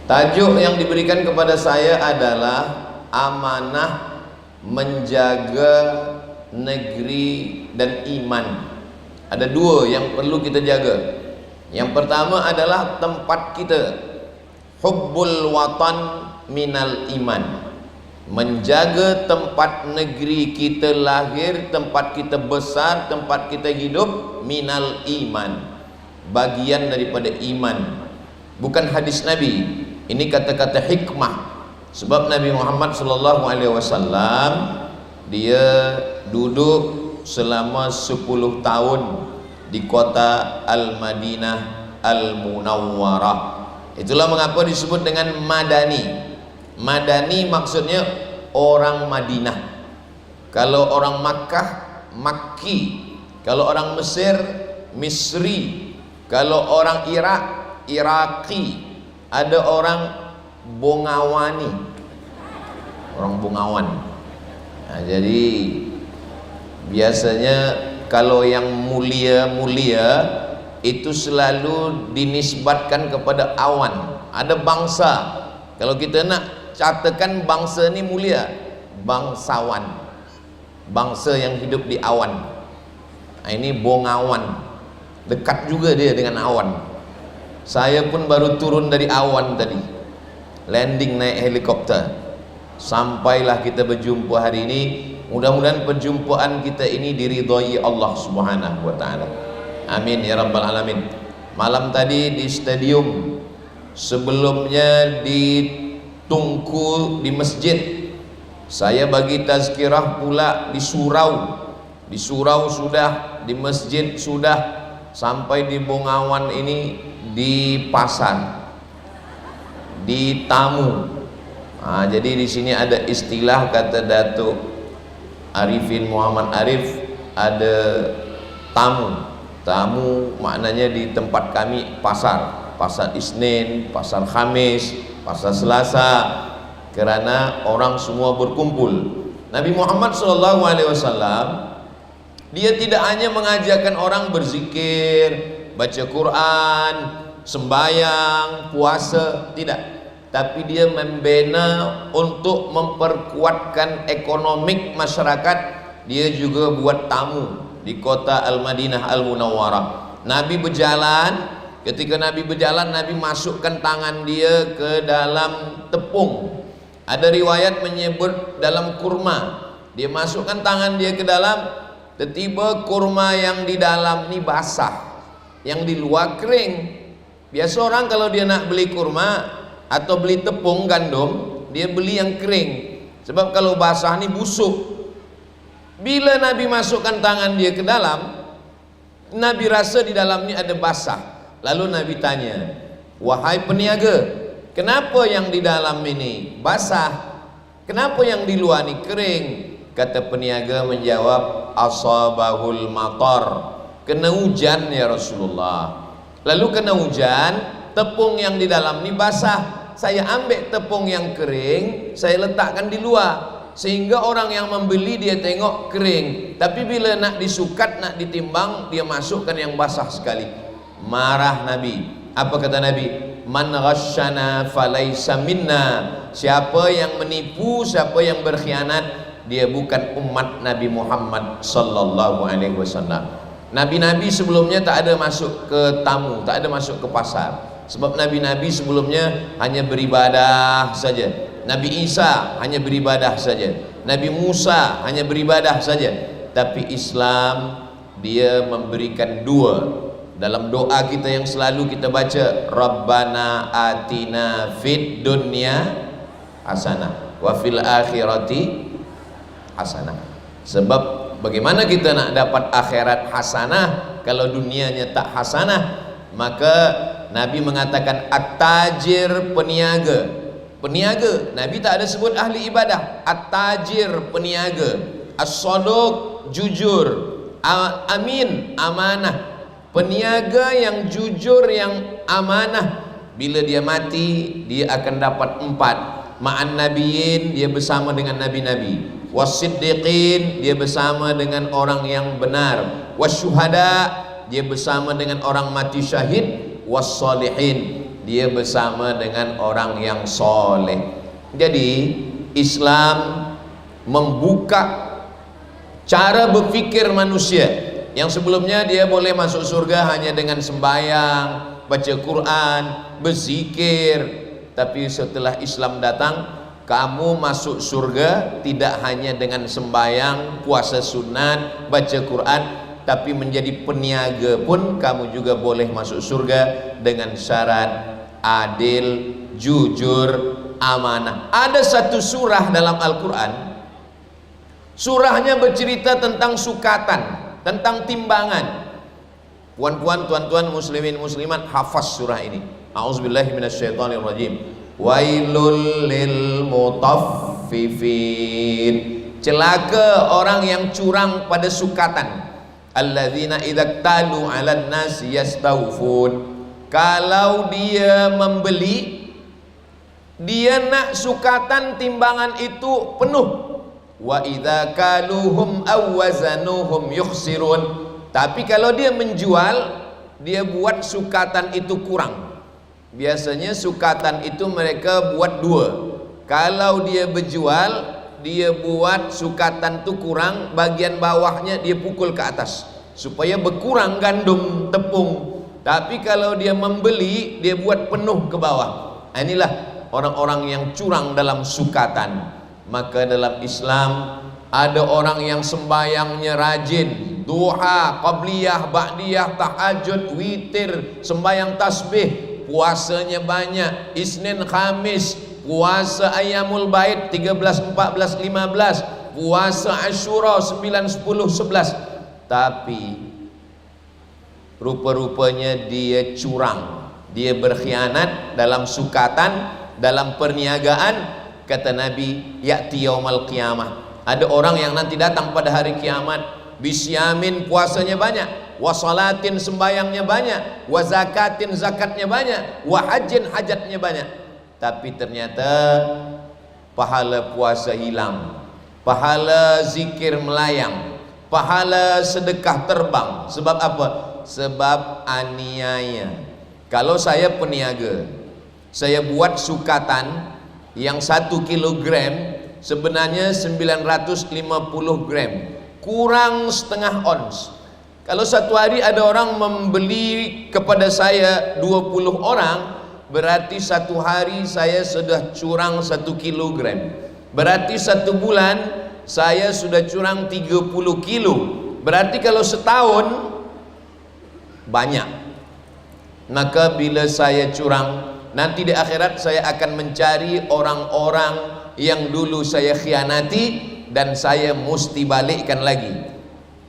Tajuk yang diberikan kepada saya adalah amanah menjaga negeri dan iman. Ada dua yang perlu kita jaga. Yang pertama adalah tempat kita, hubbul watan minal iman. Menjaga tempat negeri kita lahir, tempat kita besar, tempat kita hidup, minal iman, bagian daripada iman. Bukan hadis Nabi, ini kata-kata hikmah. Sebab Nabi Muhammad SAW dia duduk selama 10 tahun di kota Al-Madinah Al-Munawwarah. Itulah mengapa disebut dengan Madani. Madani maksudnya orang Madinah. Kalau orang Makkah, Makki. Kalau orang Mesir, Misri. Kalau orang Irak, Iraqi. Ada orang Bongawani, orang Bongawan. Nah, jadi biasanya kalau yang mulia-mulia itu selalu dinisbatkan kepada awan. Ada bangsa. Kalau kita nak katakan bangsa ini mulia, bangsawan, bangsa yang hidup di awan. Nah, ini Bongawan, dekat juga dia dengan awan. Saya pun baru turun dari awan tadi, landing naik helikopter. Sampailah kita berjumpa hari ini. Mudah-mudahan perjumpaan kita ini diridhai Allah Subhanahu wa taala. Amin ya rabbal alamin. Malam tadi di stadium, sebelumnya di Tungku di masjid. Saya bagi tazkirah pula di surau. Di surau sudah, di masjid sudah, sampai di Bongawan ini di pasar, di tamu. Nah, jadi di sini ada istilah kata Datuk Arifin Muhammad Arif, ada tamu. Tamu maknanya di tempat kami pasar, pasar Isnin, pasar Khamis, pasar Selasa, kerana orang semua berkumpul. Nabi Muhammad SAW dia tidak hanya mengajarkan orang berzikir, baca Quran, sembayang, puasa, tidak, tapi dia membina untuk memperkuatkan ekonomi masyarakat. Dia juga buat tamu di kota Al-Madinah Al-Munawwarah. Nabi berjalan, ketika Nabi berjalan, Nabi masukkan tangan dia ke dalam tepung. Ada riwayat menyebut dalam kurma. Dia masukkan tangan dia ke dalam, tiba-tiba kurma yang di dalam ni basah, yang di luar kering. Biasa orang kalau dia nak beli kurma atau beli tepung gandum, dia beli yang kering. Sebab kalau basah ni busuk. Bila Nabi masukkan tangan dia ke dalam, Nabi rasa di dalam ni ada basah. Lalu Nabi tanya, wahai peniaga, kenapa yang di dalam ini basah? Kenapa yang di luar ni kering? Kata peniaga menjawab, asabahul matar, kena hujan ya Rasulullah. Lalu kena hujan, tepung yang di dalam ni basah. Saya ambil tepung yang kering, saya letakkan di luar, sehingga orang yang membeli dia tengok kering, tapi bila nak disukat, nak ditimbang, dia masukkan yang basah sekali. Marah Nabi. Apa kata Nabi? Man ghasyana falaysa minna. Siapa yang menipu, siapa yang berkhianat, dia bukan umat Nabi Muhammad sallallahu alaihi wasallam. Nabi-nabi sebelumnya tak ada masuk ke tamu, tak ada masuk ke pasar. Sebab nabi-nabi sebelumnya hanya beribadah saja. Nabi Isa hanya beribadah saja. Nabi Musa hanya beribadah saja. Tapi Islam dia memberikan dua. Dalam doa kita yang selalu kita baca, Rabbana atina fid dunya hasanah wa fil akhirati hasanah. Sebab bagaimana kita nak dapat akhirat hasanah kalau dunianya tak hasanah? Maka Nabi mengatakan at-tajir, peniaga. Peniaga, Nabi tak ada sebut ahli ibadah. At-tajir, peniaga. As-saduq, jujur. Amin, amanah. Peniaga yang jujur, yang amanah, bila dia mati dia akan dapat 4. Ma'an nabiyyin, dia bersama dengan nabi-nabi. Wasiddiqin, dia bersama dengan orang yang benar. Wasyuhada, dia bersama dengan orang mati syahid. Wassalihin, dia bersama dengan orang yang soleh. Jadi Islam membuka cara berpikir manusia yang sebelumnya dia boleh masuk surga hanya dengan sembahyang, baca Quran, berzikir. Tapi setelah Islam datang, kamu masuk surga tidak hanya dengan sembahyang, puasa sunat, baca Quran, tapi menjadi peniaga pun kamu juga boleh masuk surga dengan syarat adil, jujur, amanah. Ada satu surah dalam Al-Quran, surahnya bercerita tentang sukatan, tentang timbangan. Puan-puan, tuan-tuan, muslimin, muslimat, hafaz surah ini. A'udzubillahi minasyaitonirrajim. Wailul lil mutaffifin. Celaka orang yang curang pada sukatan. Alladzina idza talu 'alan nasi yastawfun. Kalau dia membeli, dia nak sukatan timbangan itu penuh. Wa idza kaluhum aw wazanuhum yukhsirun. Tapi kalau dia menjual, dia buat sukatan itu kurang. Biasanya sukatan itu mereka buat dua. Kalau dia berjual, dia buat sukatan itu kurang, bagian bawahnya dia pukul ke atas supaya berkurang gandum, tepung. Tapi kalau dia membeli, dia buat penuh ke bawah. Inilah orang-orang yang curang dalam sukatan. Maka dalam Islam ada orang yang sembayangnya rajin, duha, qabliyah, ba'diyah, tahajud, witir, sembayang tasbih, puasanya banyak, Isnin, Khamis, puasa Ayyamul Bait 13, 14, 15, puasa Asyura 9, 10, 11. Tapi rupa-rupanya dia curang, dia berkhianat dalam sukatan, dalam perniagaan. Kata Nabi, ya'ti yaumal qiyamah, ada orang yang nanti datang pada hari kiamat, bisyamin, puasanya banyak, wasalatin, sembayangnya banyak, wazakatin, zakatnya banyak, wahajin, hajatnya banyak. Tapi ternyata pahala puasa hilang, pahala zikir melayang, pahala sedekah terbang. Sebab apa? Sebab aniaya. Kalau saya peniaga, saya buat sukatan yang 1 kilogram sebenarnya 950 gram, kurang setengah ons. Kalau satu hari ada orang membeli kepada saya 20 orang, berarti satu hari saya sudah curang 1 kilogram. Berarti satu bulan saya sudah curang 30 kilo. Berarti kalau setahun banyak. Maka bila saya curang, nanti di akhirat saya akan mencari orang-orang yang dulu saya khianati dan saya mesti balikkan lagi.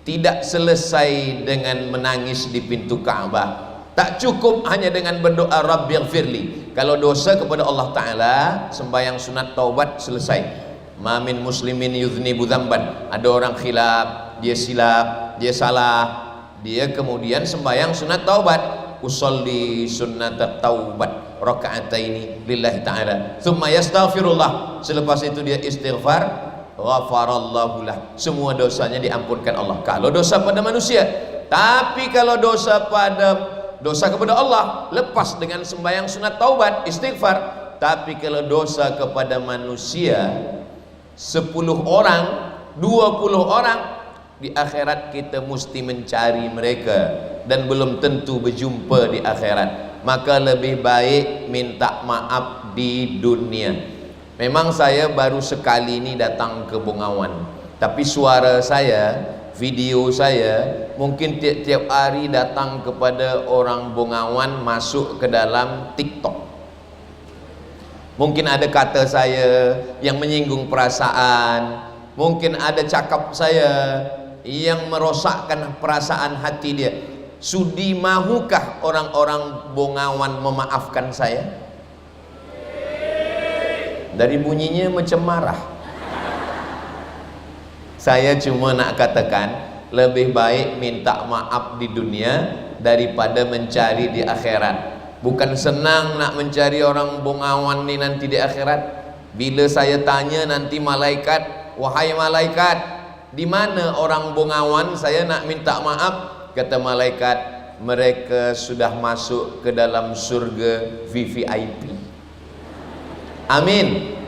Tidak selesai dengan menangis di pintu Ka'bah, tak cukup hanya dengan berdoa Rabbighfirli. Kalau dosa kepada Allah Ta'ala, sembahyang sunat taubat selesai. Ma min muslimin yudhnibu dzamban. Ada orang khilaf, dia silap, dia salah, dia kemudian sembahyang sunat taubat, usolli sunnat taubat rakaataini lillahi ta'ala, thumma yastaghfirullah. Selepas itu dia istighfar, ghafarallahu lah, semua dosanya diampunkan Allah. Kalau dosa pada manusia. Tapi kalau dosa kepada Allah, lepas dengan sembahyang sunat taubat, istighfar. Tapi kalau dosa kepada manusia, 10 orang, 20 orang, di akhirat kita mesti mencari mereka dan belum tentu berjumpa di akhirat. Maka lebih baik minta maaf di dunia. Memang saya baru sekali ini datang ke Bengawan, tapi suara saya, video saya mungkin tiap-tiap hari datang kepada orang Bengawan, masuk ke dalam TikTok. Mungkin ada kata saya yang menyinggung perasaan, mungkin ada cakap saya yang merosakkan perasaan hati dia. Sudi mahukah orang-orang Bengawan memaafkan saya? Dari bunyinya macam marah. Saya cuma nak katakan, lebih baik minta maaf di dunia daripada mencari di akhirat. Bukan senang nak mencari orang Bengawan ni nanti di akhirat. Bila saya tanya nanti malaikat, wahai malaikat, di mana orang Bengawan, saya nak minta maaf. Kata malaikat, mereka sudah masuk ke dalam surga VVIP. Amin.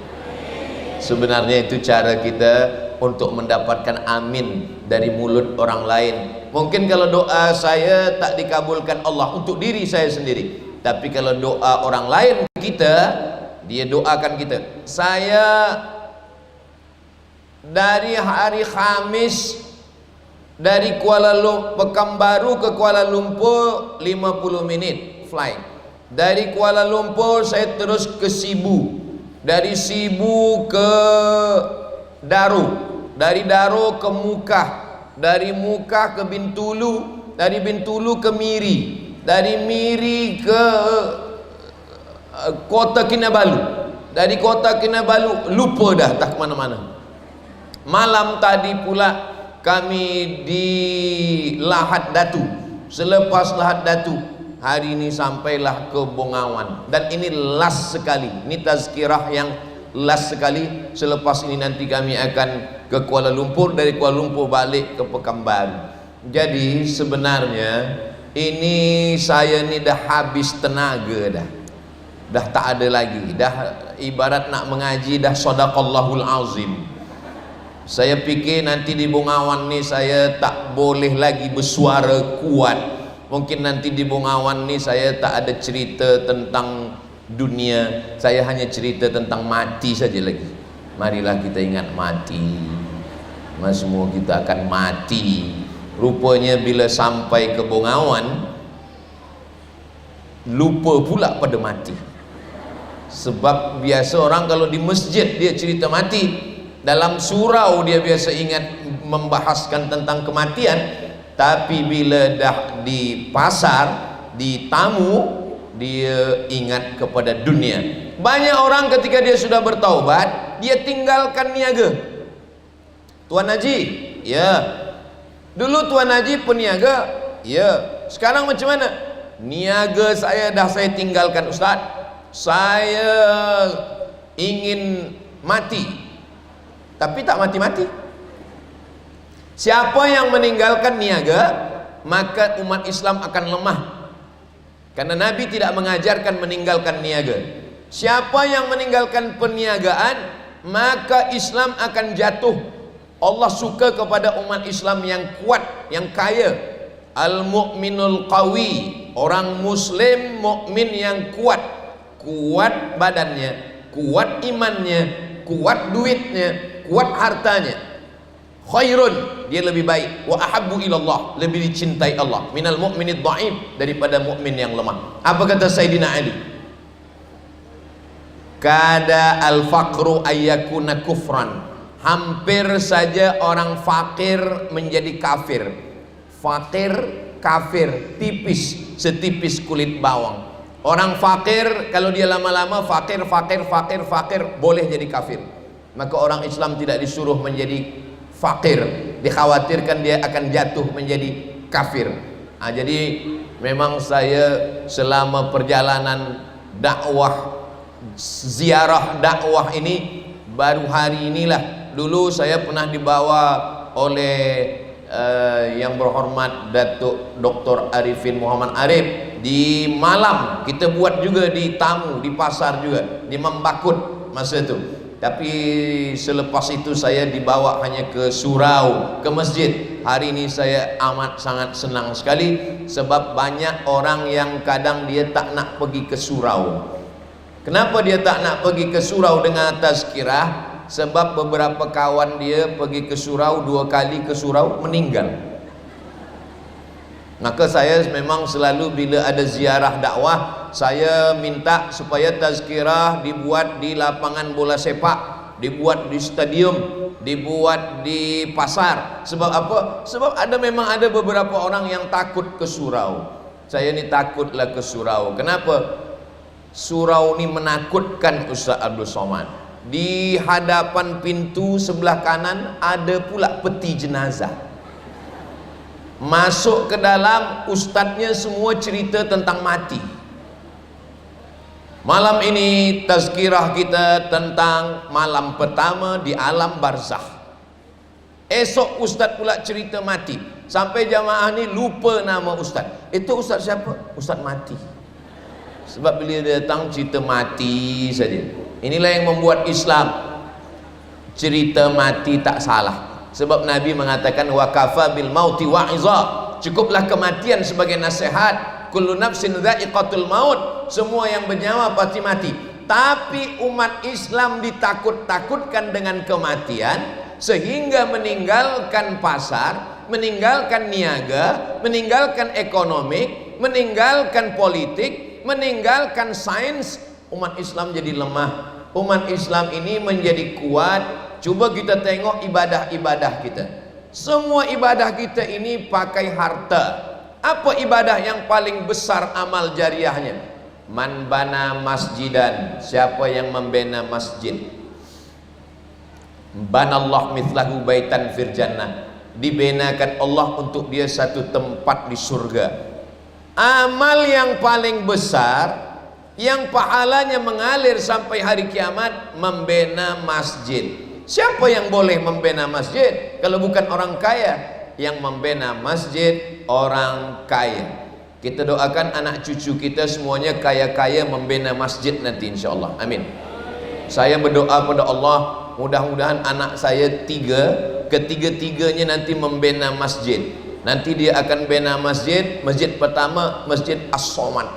Sebenarnya itu cara kita untuk mendapatkan amin dari mulut orang lain. Mungkin kalau doa saya tak dikabulkan Allah untuk diri saya sendiri, tapi kalau doa orang lain kita, dia doakan kita. Saya dari hari Khamis dari Pekanbaru ke Kuala Lumpur 50 menit flight. Dari Kuala Lumpur saya terus ke Sibu, dari Sibu ke Daru, dari Daru ke Mukah, dari Mukah ke Bintulu, dari Bintulu ke Miri, dari Miri ke Kota Kinabalu, dari Kota Kinabalu lupa dah tak kemana-mana. Malam tadi pula kami di Lahad Datu. Selepas Lahad Datu, hari ini sampailah ke Bongawan. Dan ini last sekali, ini tazkirah yang last sekali. Selepas ini nanti kami akan ke Kuala Lumpur, dari Kuala Lumpur balik ke Pekanbaru. Jadi sebenarnya ini saya ni dah habis tenaga dah tak ada lagi, dah ibarat nak mengaji dah sadaqallahul azim. Saya fikir nanti di Bongawan ni saya tak boleh lagi bersuara kuat. Mungkin nanti di Bongawan ni saya tak ada cerita tentang dunia, saya hanya cerita tentang mati saja lagi. Marilah kita ingat mati. Semua kita akan mati. Rupanya bila sampai ke Bongawan lupa pula pada mati. Sebab biasa orang kalau di masjid dia cerita mati, dalam surau dia biasa ingat membahaskan tentang kematian, tapi bila dah di pasar, di tamu, dia ingat kepada dunia. Banyak orang ketika dia sudah bertaubat, dia tinggalkan niaga. Tuan Haji, ya. Dulu Tuan Haji peniaga, ya. Sekarang macam mana? Niaga saya saya tinggalkan Ustaz. Saya ingin mati, tapi tak mati-mati. Siapa yang meninggalkan niaga, maka umat Islam akan lemah. Karena Nabi tidak mengajarkan meninggalkan niaga. Siapa yang meninggalkan perniagaan, maka Islam akan jatuh. Allah suka kepada umat Islam yang kuat, yang kaya. Al-mu'minul qawi, orang muslim mukmin yang kuat. Kuat badannya, kuat imannya, kuat duitnya, kuat hartanya. Khairun, dia lebih baik. Wa ahabbu ilallah, lebih dicintai Allah. Minal mu'minid dha'if, daripada mukmin yang lemah. Apa kata Sayyidina Ali? Kada al-faqru ayyakuna kufran. Hampir saja orang fakir menjadi kafir. Fakir, kafir, tipis, setipis kulit bawang. Orang fakir kalau dia lama-lama fakir boleh jadi kafir. Maka orang Islam tidak disuruh menjadi fakir, dikhawatirkan dia akan jatuh menjadi kafir. Jadi memang saya selama perjalanan dakwah, ziarah dakwah ini baru hari inilah. Dulu saya pernah dibawa oleh yang berhormat Datuk Dr. Arifin Muhammad Arif di Malam. Kita buat juga di Tamu, di pasar juga, di Membakut masa itu. Tapi selepas itu saya dibawa hanya ke surau, ke masjid. Hari ini saya amat sangat senang sekali, sebab banyak orang yang kadang dia tak nak pergi ke surau. Kenapa dia tak nak pergi ke surau dengan tazkirah? Sebab beberapa kawan dia pergi ke surau, 2 kali ke surau meninggal. Maka saya memang selalu bila ada ziarah dakwah, saya minta supaya tazkirah dibuat di lapangan bola sepak, dibuat di stadium, dibuat di pasar. Sebab apa? Sebab memang ada beberapa orang yang takut ke surau. Saya ni takutlah ke surau. Kenapa? Surau ni menakutkan, Ustaz Abdul Somad. Di hadapan pintu sebelah kanan ada pula peti jenazah. Masuk ke dalam, ustadznya semua cerita tentang mati. Malam ini tazkirah kita tentang malam pertama di alam barzakh. Esok ustadz pula cerita mati. sampai jamaah ni lupa nama ustaz. Itu ustaz siapa? Ustaz mati. Sebab bila dia datang cerita mati saja. Inilah yang membuat Islam cerita mati tak salah. Sebab Nabi mengatakan wa kafa bil mauti wa'iza. Cukuplah kematian sebagai nasihat. Kullu nafsin dha'iqatul maut. Semua yang bernyawa pasti mati. Tapi umat Islam ditakut-takutkan dengan kematian sehingga meninggalkan pasar, meninggalkan niaga, meninggalkan ekonomi, meninggalkan politik, meninggalkan sains. Umat Islam jadi lemah. Umat Islam ini menjadi kuat. Coba kita tengok ibadah-ibadah kita. Semua ibadah kita ini pakai harta. Apa ibadah yang paling besar amal jariahnya? Man bana masjidan, siapa yang membina masjid, banallah mithlahu baitan fil jannah, dibinakan Allah untuk dia satu tempat di surga. Amal yang paling besar yang pahalanya mengalir sampai hari kiamat, membina masjid. Siapa yang boleh membina masjid kalau bukan orang kaya? Yang membina masjid orang kaya. Kita doakan anak cucu kita semuanya kaya-kaya membina masjid nanti insyaAllah. Amin. Saya berdoa pada Allah, mudah-mudahan anak saya ketiga-tiganya nanti membina masjid. Nanti dia akan bina masjid. Masjid pertama Masjid As-Somad,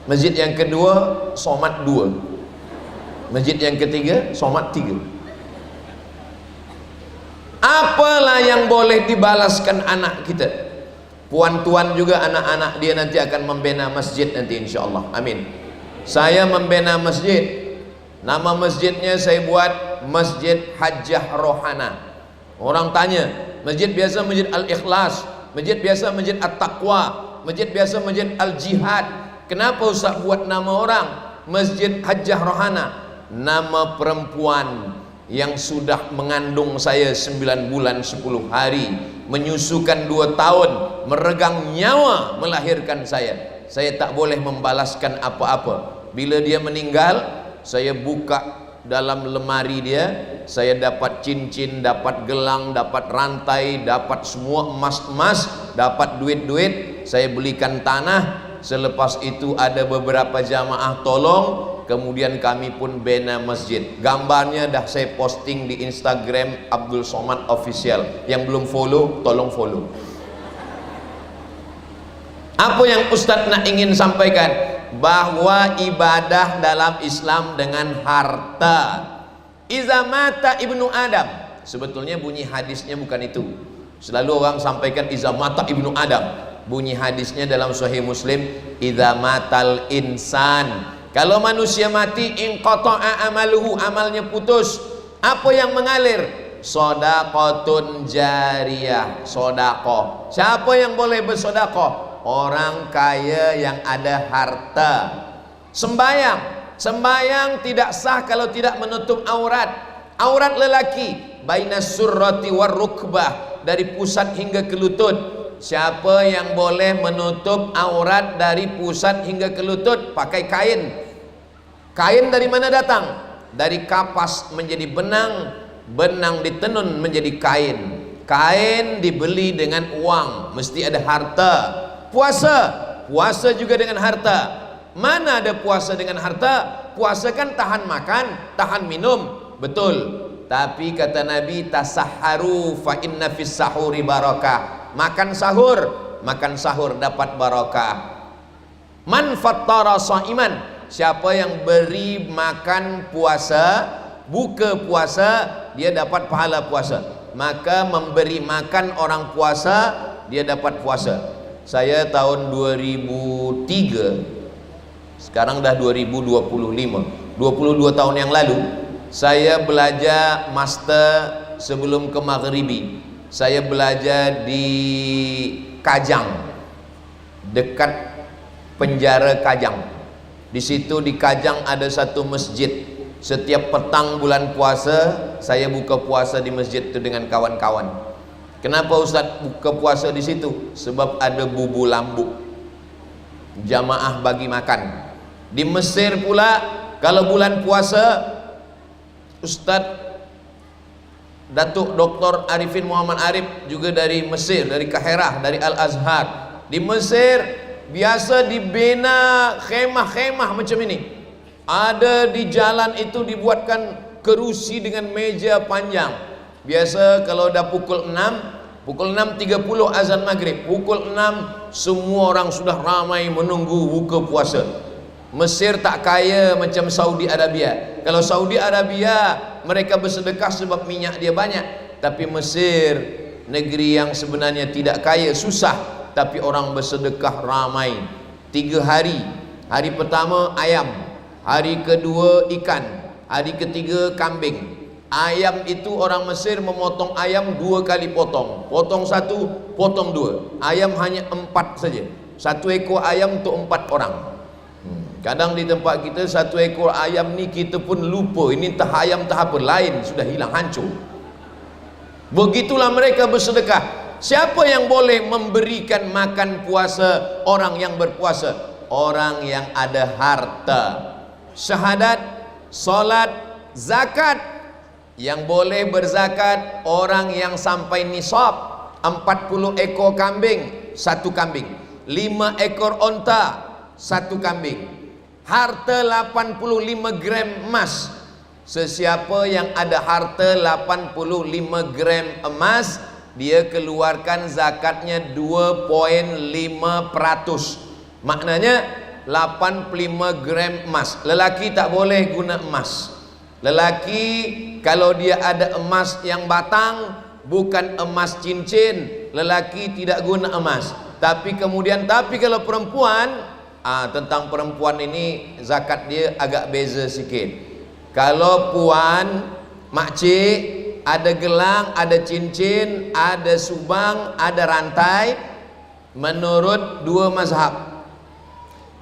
masjid yang kedua Somad 2, masjid yang ketiga Somad 3. Apalah yang boleh dibalaskan anak kita. Puan tuan juga anak-anak dia nanti akan membina masjid nanti insyaAllah. Amin. Saya membina masjid. Nama masjidnya saya buat Masjid Hajjah Rohana. Orang tanya, masjid biasa Masjid Al-Ikhlas, masjid biasa Masjid At-Taqwa, masjid biasa Masjid Al-Jihad. Kenapa Ustaz buat nama orang Masjid Hajjah Rohana? Nama perempuan yang sudah mengandung saya 9 bulan 10 hari, menyusukan 2 tahun, meregang nyawa melahirkan saya. Saya tak boleh membalaskan apa-apa. Bila dia meninggal, saya buka dalam lemari dia, saya dapat cincin, dapat gelang, dapat rantai, dapat semua emas-emas, dapat duit-duit. Saya belikan tanah. Selepas itu ada beberapa jamaah tolong. Kemudian kami pun bina masjid. Gambarnya dah saya posting di Instagram Abdul Somad Official. Yang belum follow, tolong follow. Apa yang Ustadz nak ingin sampaikan? Bahwa ibadah dalam Islam dengan harta. Iza mata ibnu Adam. Sebetulnya bunyi hadisnya bukan itu. Selalu orang sampaikan iza mata ibnu Adam. Bunyi hadisnya dalam Sahih Muslim, iza matal insan. Kalau manusia mati, inqata'a amaluhu, amalnya putus. Apa yang mengalir? Shadaqatun jariyah, sedekah. Siapa yang boleh bersedekah? Orang kaya yang ada harta. Sembahyang tidak sah kalau tidak menutup aurat. Aurat lelaki bainas surrati war rukbah, dari pusat hingga ke lutut. Siapa yang boleh menutup aurat dari pusat hingga ke lutut? Pakai kain. Kain dari mana datang? Dari kapas menjadi benang, benang ditenun menjadi kain. Kain dibeli dengan uang, mesti ada harta. Puasa juga dengan harta. Mana ada puasa dengan harta? Puasa kan tahan makan, tahan minum, betul. Tapi kata Nabi, tasahharu fa inna fis sahuri barakah. Makan sahur dapat barakah. Man fattara shaiman, siapa yang beri makan puasa, buka puasa, dia dapat pahala puasa. Maka memberi makan orang puasa, dia dapat puasa. Saya tahun 2003, sekarang dah 2025, 22 tahun yang lalu, saya belajar master sebelum ke Maghribi. Saya belajar di Kajang, dekat penjara Kajang. Di situ di Kajang ada satu masjid. Setiap petang bulan puasa, saya buka puasa di masjid itu dengan kawan-kawan. Kenapa Ustaz buka puasa di situ? Sebab ada bubu lambu, jamaah bagi makan. Di Mesir pula, kalau bulan puasa, Ustaz Datuk Dr. Arifin Muhammad Arif juga dari Mesir, dari Kahirah, dari Al-Azhar. Di Mesir biasa dibina khemah-khemah macam ini. Ada di jalan itu dibuatkan kerusi dengan meja panjang. Biasa kalau dah pukul 6:30 azan maghrib, pukul 6 semua orang sudah ramai menunggu buka puasa. Mesir tak kaya macam Saudi Arabia. Kalau Saudi Arabia mereka bersedekah sebab minyak dia banyak, tapi Mesir negeri yang sebenarnya tidak kaya, susah, tapi orang bersedekah ramai. 3 hari. Hari pertama ayam, hari kedua ikan, hari ketiga kambing. Ayam itu orang Mesir memotong ayam 2 kali potong. Potong 1, potong 2. Ayam hanya 4 saja. 1 ekor ayam untuk 4 orang. Kadang di tempat kita 1 ekor ayam ni kita pun lupa ini entah ayam entah apa, lain sudah hilang, hancur. Begitulah mereka bersedekah. Siapa yang boleh memberikan makan puasa orang yang berpuasa? Orang yang ada harta. Syahadat, solat, zakat. Yang boleh berzakat orang yang sampai nisab. 40 ekor kambing, 1 kambing. 5 ekor onta, 1 kambing. Harta 85 gram emas. Sesiapa yang ada harta 85 gram emas, dia keluarkan zakatnya 2.5%. Maknanya 85 gram emas. Lelaki tak boleh guna emas. Lelaki kalau dia ada emas yang batang, bukan emas cincin, lelaki tidak guna emas. Tapi kalau perempuan, tentang perempuan ini zakat dia agak beza sikit. Kalau puan, makcik, ada gelang, ada cincin, ada subang, ada rantai, menurut 2 mazhab.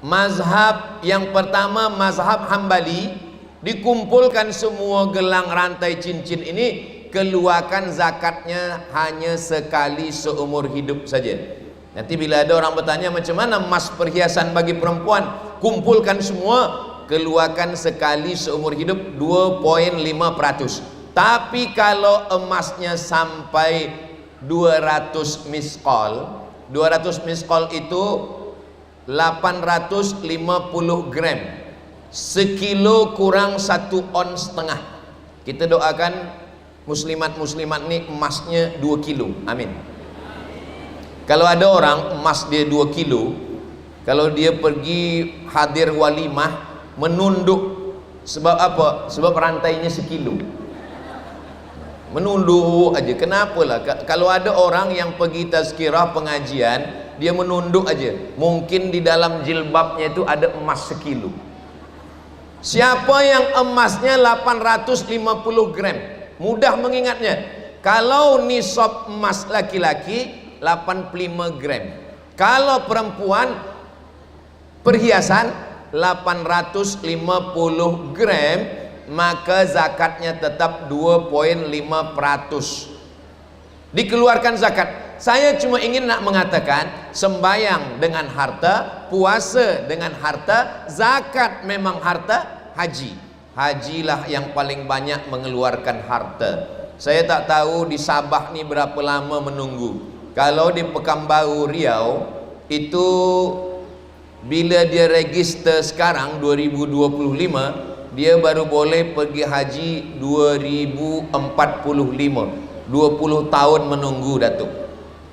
Mazhab yang pertama, mazhab Hambali, dikumpulkan semua gelang, rantai, cincin ini, keluarkan zakatnya hanya sekali seumur hidup saja. Nanti bila ada orang bertanya macam mana emas perhiasan bagi perempuan, kumpulkan semua, keluarkan sekali seumur hidup 2.5%. Tapi kalau emasnya sampai 200 miskol, 200 miskol itu 850 gram, sekilo kurang 1,5 ons. Kita doakan muslimat-muslimat ni emasnya 2 kilo, amin. Kalau ada orang emas dia 2 kilo, kalau dia pergi hadir walimah, menunduk. Sebab apa? Sebab rantainya 1 kilo. Menunduk aja. Kenapalah? Kalau ada orang yang pergi tazkirah pengajian, dia menunduk aja. Mungkin di dalam jilbabnya itu ada emas 1 kilo. Siapa yang emasnya 850 gram? Mudah mengingatnya. Kalau nisab emas laki-laki 85 gram. Kalau perempuan perhiasan 850 gram, maka zakatnya tetap 2.5%. Dikeluarkan zakat. Saya cuma ingin nak mengatakan, sembayang dengan harta, puasa dengan harta, zakat memang harta, haji. Hajilah yang paling banyak mengeluarkan harta. Saya tak tahu di Sabah ni berapa lama menunggu. Kalau di Pekanbaru Riau itu bila dia register sekarang 2025, dia baru boleh pergi haji 2045. 20 tahun menunggu, Datuk.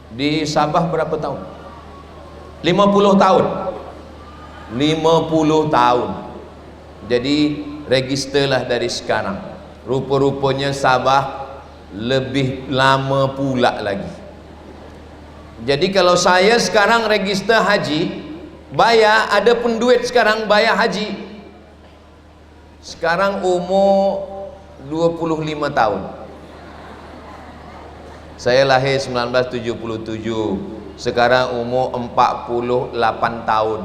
Di Sabah berapa tahun? 50 tahun. 50 tahun. Jadi registerlah dari sekarang. Rupa-rupanya Sabah lebih lama pula lagi. Jadi kalau saya sekarang register haji, bayar, ada pun duit sekarang bayar haji, sekarang umur 25 tahun. Saya lahir 1977, sekarang umur 48 tahun.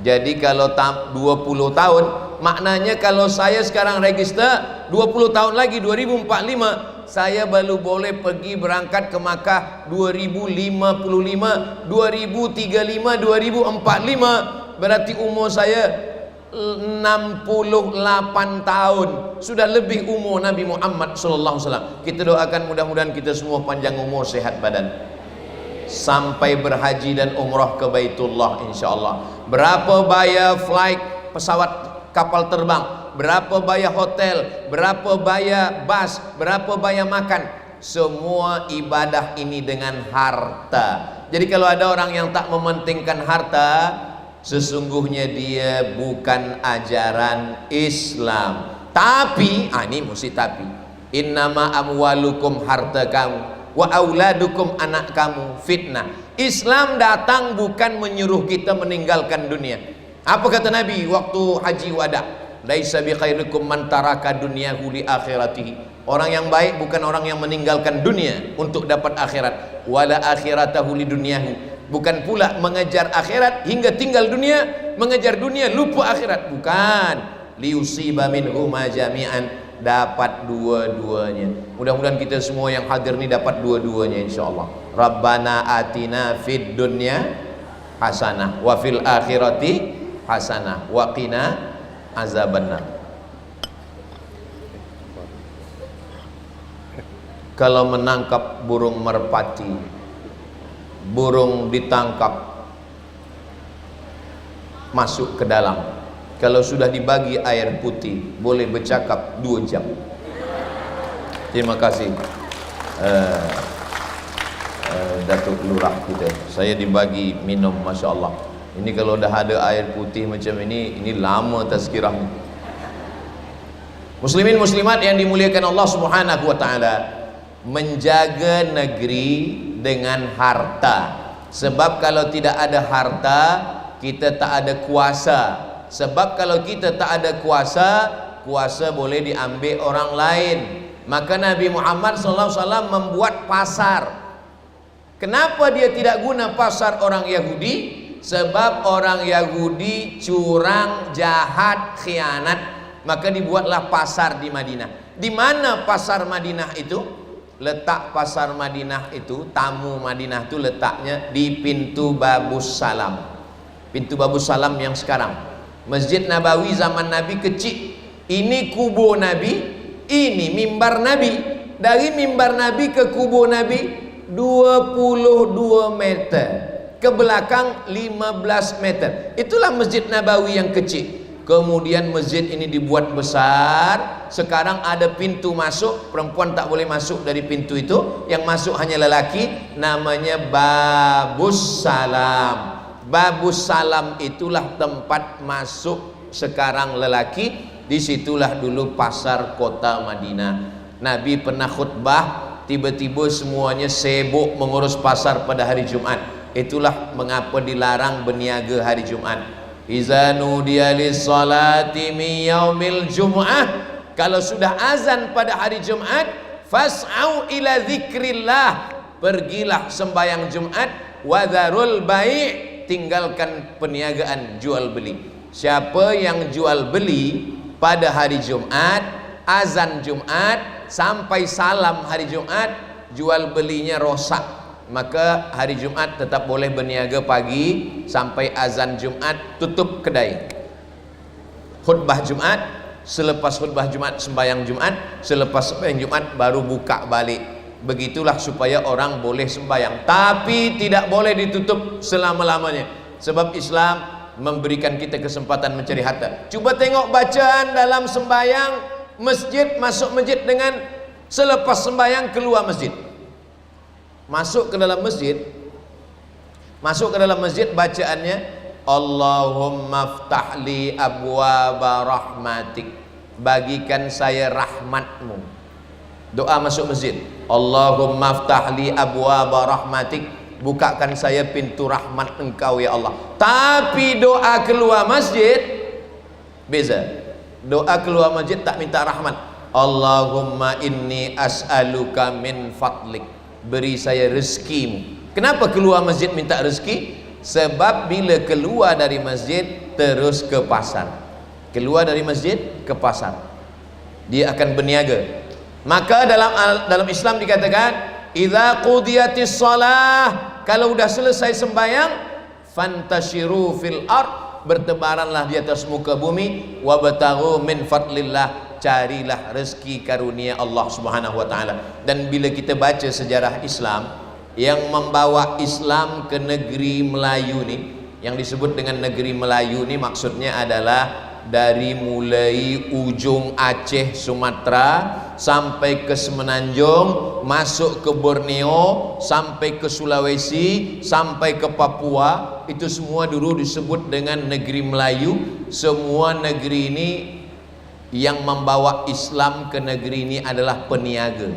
Jadi kalau 20 tahun, maknanya kalau saya sekarang register 20 tahun lagi 2045, saya baru boleh pergi berangkat ke Makkah 2055, 2035, 2045. Berarti umur saya 68 tahun, sudah lebih umur Nabi Muhammad SAW. Kita doakan mudah-mudahan kita semua panjang umur, sehat badan, sampai berhaji dan umrah ke Baitullah insyaallah. Berapa bayar flight pesawat kapal terbang, berapa bayar hotel, berapa bayar bas, berapa bayar makan, semua ibadah ini dengan harta. Jadi kalau ada orang yang tak mementingkan harta, sesungguhnya dia bukan ajaran Islam. Tapi ini mesti tapi, innama amwalukum, harta kamu, wa auladukum, anak kamu, fitnah. Islam datang bukan menyuruh kita meninggalkan dunia. Apa kata Nabi waktu haji wada? Laisa bi khairikum man taraka dunyahu li akhiratihi. Orang yang baik bukan orang yang meninggalkan dunia untuk dapat akhirat. Wala akhiratahu li dunyahu. Bukan pula mengejar akhirat hingga tinggal dunia, mengejar dunia lupa akhirat. Bukan. Liusiba minhuma jami'an, dapat dua-duanya. Mudah-mudahan kita semua yang hadir ni dapat dua-duanya insyaallah. Rabbana atina fid dunya hasanah wa fil akhirati hasanah wa qina azabannar. Kalau menangkap burung merpati, burung ditangkap masuk ke dalam, kalau sudah dibagi air putih boleh bercakap 2 jam. Terima kasih Datuk Lurah kita, saya dibagi minum, Masya Allah. Ini kalau dah ada air putih macam ini lama tazkirahnya. Muslimin muslimat yang dimuliakan Allah Subhanahu wa taala, menjaga negeri dengan harta. Sebab kalau tidak ada harta, kita tak ada kuasa. Sebab kalau kita tak ada kuasa, kuasa boleh diambil orang lain. Maka Nabi Muhammad SAW membuat pasar. Kenapa dia tidak guna pasar orang Yahudi? Sebab orang Yahudi curang, jahat, khianat. Maka dibuatlah pasar di Madinah. Di mana pasar Madinah itu? Letak pasar Madinah itu, tamu Madinah itu letaknya di pintu Babus Salam. Pintu Babus Salam yang sekarang. Masjid Nabawi zaman Nabi kecil. Ini kubur Nabi, ini mimbar Nabi. Dari mimbar Nabi ke kubur Nabi 22 meter. Ke belakang 15 meter. Itulah Masjid Nabawi yang kecil. Kemudian masjid ini dibuat besar. Sekarang ada pintu masuk, perempuan tak boleh masuk dari pintu itu, yang masuk hanya lelaki. Namanya Babus Salam. Babus Salam itulah tempat masuk sekarang lelaki. Disitulah dulu pasar kota Madinah. Nabi pernah khutbah, tiba-tiba semuanya sibuk mengurus pasar pada hari Jumat. Itulah mengapa dilarang berniaga hari Jumat. Iza nudiya lis-salati min yaumil jum'ah, kalau sudah azan pada hari Jumat, fas'au ila dzikrillah, pergilah sembahyang Jumat, wa dzarul bai', tinggalkan perniagaan jual beli. Siapa yang jual beli pada hari Jumat, azan Jumat sampai salam hari Jumat, jual belinya rosak. Maka hari Jumat tetap boleh berniaga pagi sampai azan Jumat, tutup kedai. Khutbah Jumat, selepas khutbah Jumat sembahyang Jumat, selepas sembahyang Jumat baru buka balik. Begitulah supaya orang boleh sembahyang, tapi tidak boleh ditutup selama-lamanya. Sebab Islam memberikan kita kesempatan mencari harta. Cuba tengok bacaan dalam sembahyang masjid, masuk masjid dengan selepas sembahyang keluar masjid. Masuk ke dalam masjid, bacaannya Allahumma ftahli abwaba rahmatik, bagikan saya rahmatmu. Doa masuk masjid, Allahumma ftahli abwaba rahmatik, bukakan saya pintu rahmat engkau ya Allah. Tapi doa keluar masjid beza. Doa keluar masjid tak minta rahmat. Allahumma inni as'aluka min fadlik, beri saya rezekimu. Kenapa keluar masjid minta rezeki? Sebab bila keluar dari masjid terus ke pasar. Keluar dari masjid ke pasar, dia akan berniaga. Maka dalam Islam dikatakan, idza qudiyatis shalah, kalau sudah selesai sembahyang, fantashiru fil ard, bertebaranlah di atas muka bumi, wabtaghu min fadlillah, carilah rezeki karunia Allah Subhanahu wa taala. Dan bila kita baca sejarah Islam, yang membawa Islam ke negeri Melayu ni, yang disebut dengan negeri Melayu ni maksudnya adalah dari mulai ujung Aceh, Sumatera sampai ke Semenanjung, masuk ke Borneo, sampai ke Sulawesi, sampai ke Papua, itu semua dulu disebut dengan negeri Melayu. Semua negeri ini, yang membawa Islam ke negeri ini adalah peniaga.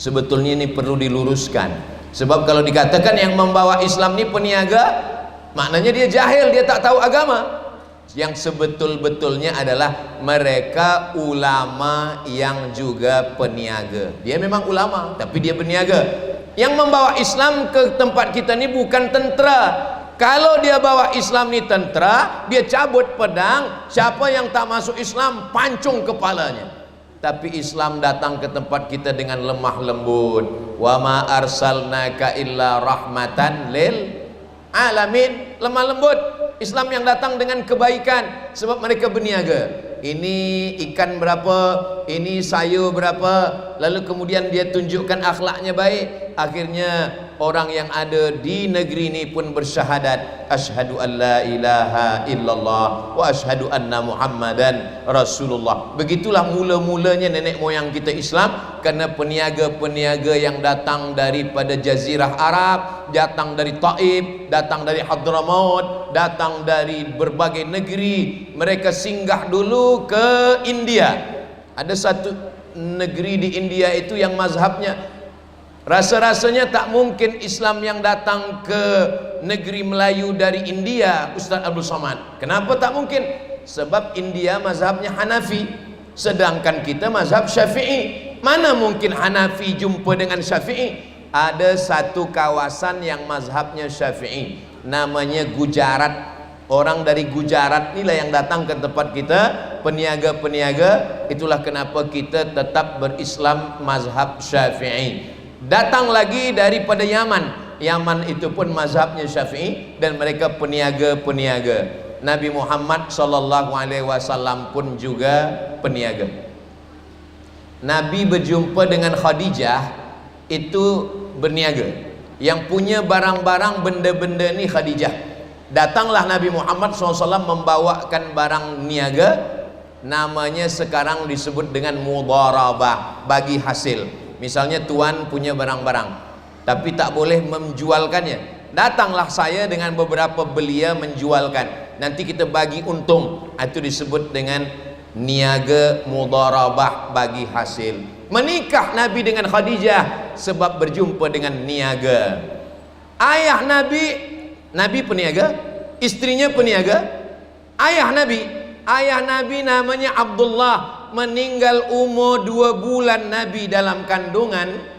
Sebetulnya ini perlu diluruskan, sebab kalau dikatakan yang membawa Islam ini peniaga, maknanya dia jahil, dia tak tahu agama. Yang sebetul-betulnya adalah mereka ulama yang juga peniaga. Dia memang ulama tapi dia peniaga. Yang membawa Islam ke tempat kita ni bukan tentera. Kalau dia bawa Islam ni tentera, dia cabut pedang, siapa yang tak masuk Islam pancung kepalanya. Tapi Islam datang ke tempat kita dengan lemah lembut. Wa ma arsalnaka illa rahmatan lil alamin. Lemah lembut. Islam yang datang dengan kebaikan, sebab mereka berniaga. Ini ikan berapa, ini sayur berapa, lalu kemudian dia tunjukkan akhlaknya baik. Akhirnya orang yang ada di negeri ini pun bersyahadat, asyhadu an la ilaha illallah wa asyhadu anna muhammadan rasulullah. Begitulah mula-mulanya nenek moyang kita Islam, karena peniaga-peniaga yang datang daripada Jazirah Arab, datang dari Taif, datang dari Hadramaut, datang dari berbagai negeri. Mereka singgah dulu ke India. Ada satu negeri di India itu yang mazhabnya, rasa-rasanya tak mungkin Islam yang datang ke negeri Melayu dari India, Ustaz Abdul Somad. Kenapa tak mungkin? Sebab India mazhabnya Hanafi, sedangkan kita mazhab Syafi'i. Mana mungkin Hanafi jumpa dengan Syafi'i? Ada satu kawasan yang mazhabnya Syafi'i, namanya Gujarat. Orang dari Gujarat inilah yang datang ke tempat kita, peniaga-peniaga. Itulah kenapa kita tetap berislam mazhab Syafi'i. Datang lagi daripada Yaman. Yaman itu pun mazhabnya Syafi'i, dan mereka peniaga-peniaga. Nabi Muhammad SAW pun juga peniaga. Nabi berjumpa dengan Khadijah, itu berniaga. Yang punya barang-barang, benda-benda ni Khadijah. Datanglah Nabi Muhammad SAW membawakan barang niaga, namanya sekarang disebut dengan mudharabah, bagi hasil. Misalnya tuan punya barang-barang tapi tak boleh menjualkannya, datanglah saya dengan beberapa belia menjualkan, nanti kita bagi untung. Itu disebut dengan niaga mudharabah, bagi hasil. Menikah Nabi dengan Khadijah sebab berjumpa dengan niaga. Ayah Nabi peniaga, istrinya peniaga. Ayah Nabi namanya Abdullah, meninggal umur 2 bulan Nabi dalam kandungan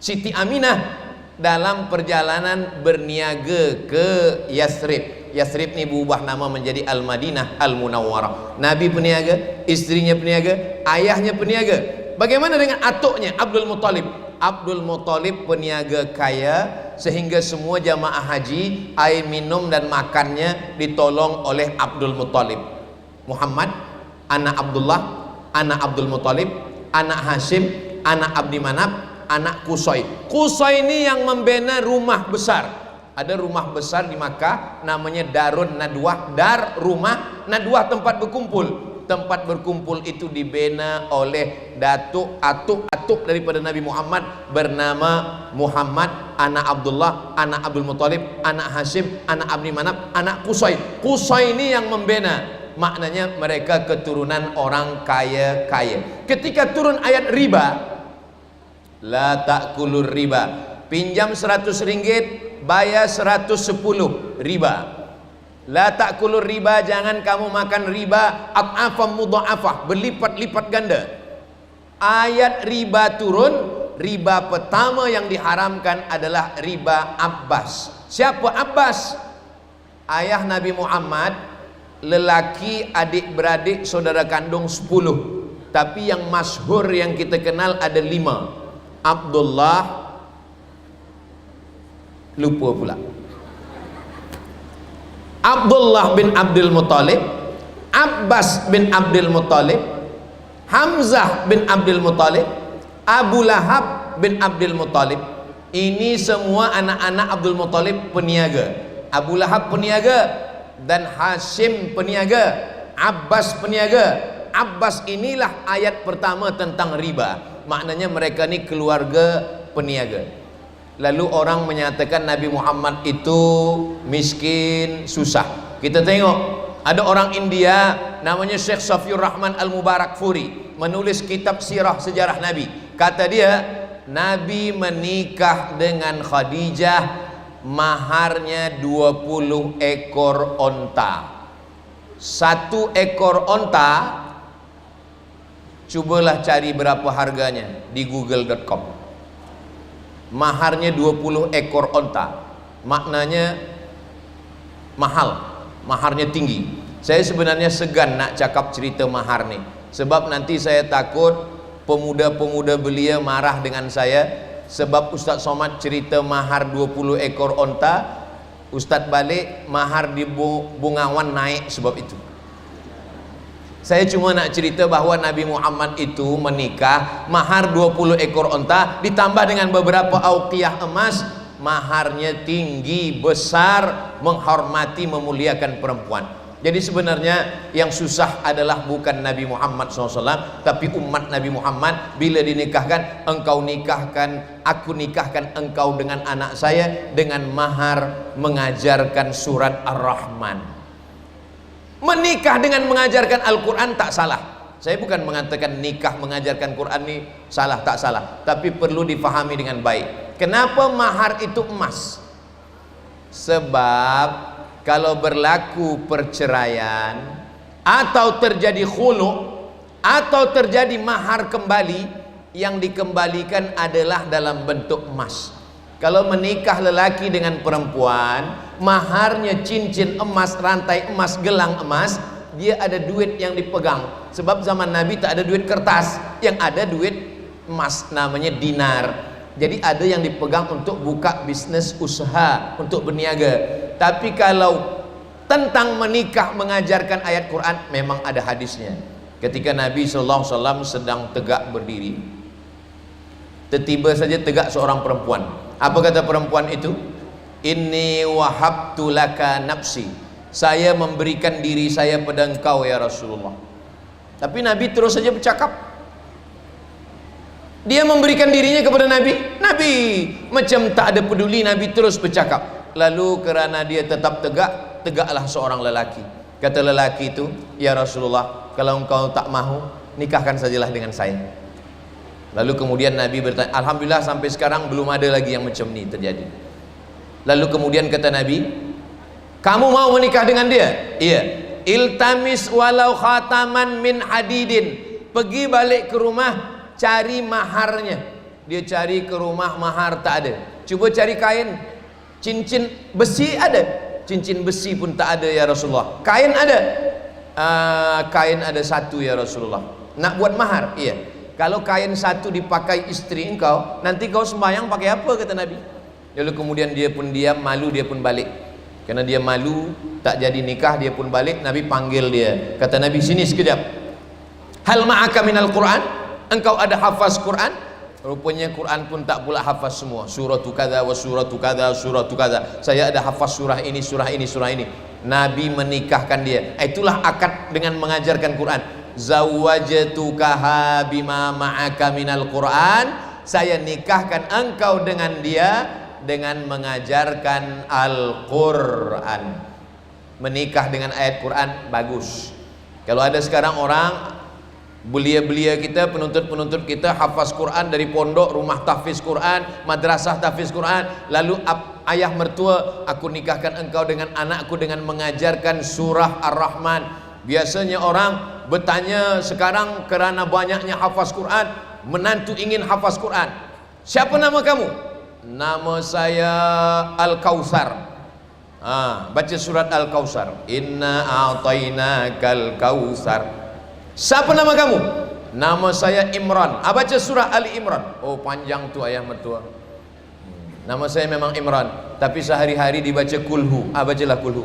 Siti Aminah, dalam perjalanan berniaga ke Yathrib. Yathrib ni berubah nama menjadi Al-Madinah Al-Munawwarah. Nabi peniaga, istrinya peniaga, ayahnya peniaga. Bagaimana dengan atuknya Abdul Muttalib? Abdul Muttalib peniaga kaya, sehingga semua jamaah haji air minum dan makannya ditolong oleh Abdul Muttalib. Muhammad, anak Abdullah, anak Abdul Muttalib, anak Hashim, anak Abdi Manaf, anak Qusay. Qusay ini yang membina rumah besar. Ada rumah besar di Makkah namanya Darun Nadwah, rumah Nadwah, tempat berkumpul. Tempat berkumpul itu dibina oleh atuk daripada Nabi Muhammad, bernama Muhammad, anak Abdullah, anak Abdul Muttalib, anak Hashim, anak Abdi Manaf, anak Qusay. Qusay ini yang membina, maknanya mereka keturunan orang kaya-kaya. Ketika turun ayat riba, la ta'kulur riba, pinjam 100 ringgit bayar 110 riba. La ta'kulur riba, jangan kamu makan riba, at'afam mudha'afah, berlipat-lipat ganda. Ayat riba turun, riba pertama yang diharamkan adalah riba Abbas. Siapa Abbas? Ayah Nabi Muhammad, lelaki adik-beradik saudara kandung 10, tapi yang masyhur yang kita kenal ada 5. Abdullah, lupa pula. Abdullah bin Abdul Muthalib, Abbas bin Abdul Muthalib, Hamzah bin Abdul Muthalib, Abu Lahab bin Abdul Muthalib. Ini semua anak-anak Abdul Muthalib peniaga. Abu Lahab peniaga dan Hashim peniaga, Abbas peniaga. Abbas inilah ayat pertama tentang riba. Maknanya mereka ni keluarga peniaga. Lalu orang menyatakan Nabi Muhammad itu miskin, susah. Kita tengok ada orang India namanya Syekh Safiur Rahman Al-Mubarakfuri menulis kitab sirah sejarah Nabi. Kata dia, Nabi menikah dengan Khadijah, maharnya 20 ekor onta. 1 ekor onta, cobalah cari berapa harganya di google.com. Maharnya 20 ekor onta. Maknanya mahal, maharnya tinggi. Saya sebenarnya segan nak cakap cerita mahar nih, sebab nanti saya takut pemuda-pemuda belia marah dengan saya. Sebab Ustaz Somad cerita mahar 20 ekor onta, Ustaz balik mahar di Bungawan naik sebab itu. Saya cuma nak cerita bahawa Nabi Muhammad itu menikah, mahar 20 ekor onta ditambah dengan beberapa auqiyah emas. Maharnya tinggi, besar, menghormati, memuliakan perempuan. Jadi sebenarnya yang susah adalah bukan Nabi Muhammad SAW, tapi umat Nabi Muhammad. Bila dinikahkan, engkau nikahkan, aku nikahkan engkau dengan anak saya dengan mahar mengajarkan surat Ar-Rahman. Menikah dengan mengajarkan Al-Quran tak salah. Saya bukan mengatakan nikah mengajarkan Quran ini salah, tak salah, tapi perlu difahami dengan baik. Kenapa mahar itu emas? Sebab kalau berlaku perceraian atau terjadi khulu atau terjadi mahar kembali, yang dikembalikan adalah dalam bentuk emas. Kalau menikah lelaki dengan perempuan, maharnya cincin emas, rantai emas, gelang emas, dia ada duit yang dipegang. Sebab zaman Nabi tak ada duit kertas, yang ada duit emas, namanya dinar. Jadi ada yang dipegang untuk buka bisnis usaha, untuk berniaga. Tapi kalau tentang menikah mengajarkan ayat Quran, memang ada hadisnya. Ketika Nabi SAW sedang tegak berdiri, tiba saja tegak seorang perempuan. Apa kata perempuan itu? Inni wahabtu laka nafsi, saya memberikan diri saya pada engkau ya Rasulullah. Tapi Nabi terus saja bercakap. Dia memberikan dirinya kepada Nabi. Nabi macam tak ada peduli, Nabi terus bercakap. Lalu kerana dia tetap tegak, tegaklah seorang lelaki. Kata lelaki itu, ya Rasulullah, kalau engkau tak mahu, nikahkan sajalah dengan saya. Lalu kemudian Nabi bertanya, alhamdulillah sampai sekarang belum ada lagi yang macam ni terjadi. Lalu kemudian kata Nabi, kamu mau menikah dengan dia? Iya. Iltamis walau khataman min hadidin. Pergi balik ke rumah, cari maharnya. Dia cari ke rumah, mahar tak ada. Cuba cari kain, cincin besi ada, cincin besi pun tak ada ya Rasulullah. Kain ada, kain ada 1 ya Rasulullah. Nak buat mahar? Iya. Kalau kain 1 dipakai istri engkau, nanti kau sembahyang pakai apa, kata Nabi. Lalu kemudian dia pun diam, malu, dia pun balik. Karena dia malu, tak jadi nikah, dia pun balik. Nabi panggil dia. Kata Nabi, sini sekejap. Hal ma'aka minal Quran? Engkau ada hafaz Quran? Rupanya Quran pun tak pula hafaz semua. Suratu kada wa suratu kada, suratu kada. Saya ada hafaz surah ini, surah ini, surah ini. Nabi menikahkan dia. Itulah akad dengan mengajarkan Quran. Zawwajtukaha bima ma'aka minal Quran. Saya nikahkan engkau dengan dia dengan mengajarkan Al-Quran. Menikah dengan ayat Quran bagus. Kalau ada sekarang orang, belia-belia kita, penuntut-penuntut kita hafaz Quran dari pondok, rumah tahfiz Quran, madrasah tahfiz Quran, lalu ayah mertua, aku nikahkan engkau dengan anakku dengan mengajarkan surah Ar-Rahman. Biasanya orang bertanya sekarang kerana banyaknya hafaz Quran, menantu ingin hafaz Quran. Siapa nama kamu? Nama saya Al-Kautsar. Baca surat Al-Kautsar. Inna a'tainakal kautsar. Siapa nama kamu? Nama saya Imran. Baca surah Ali Imran. Oh panjang tu ayah mertua. Nama saya memang Imran, tapi sehari-hari dibaca kulhu. Bacalah kulhu.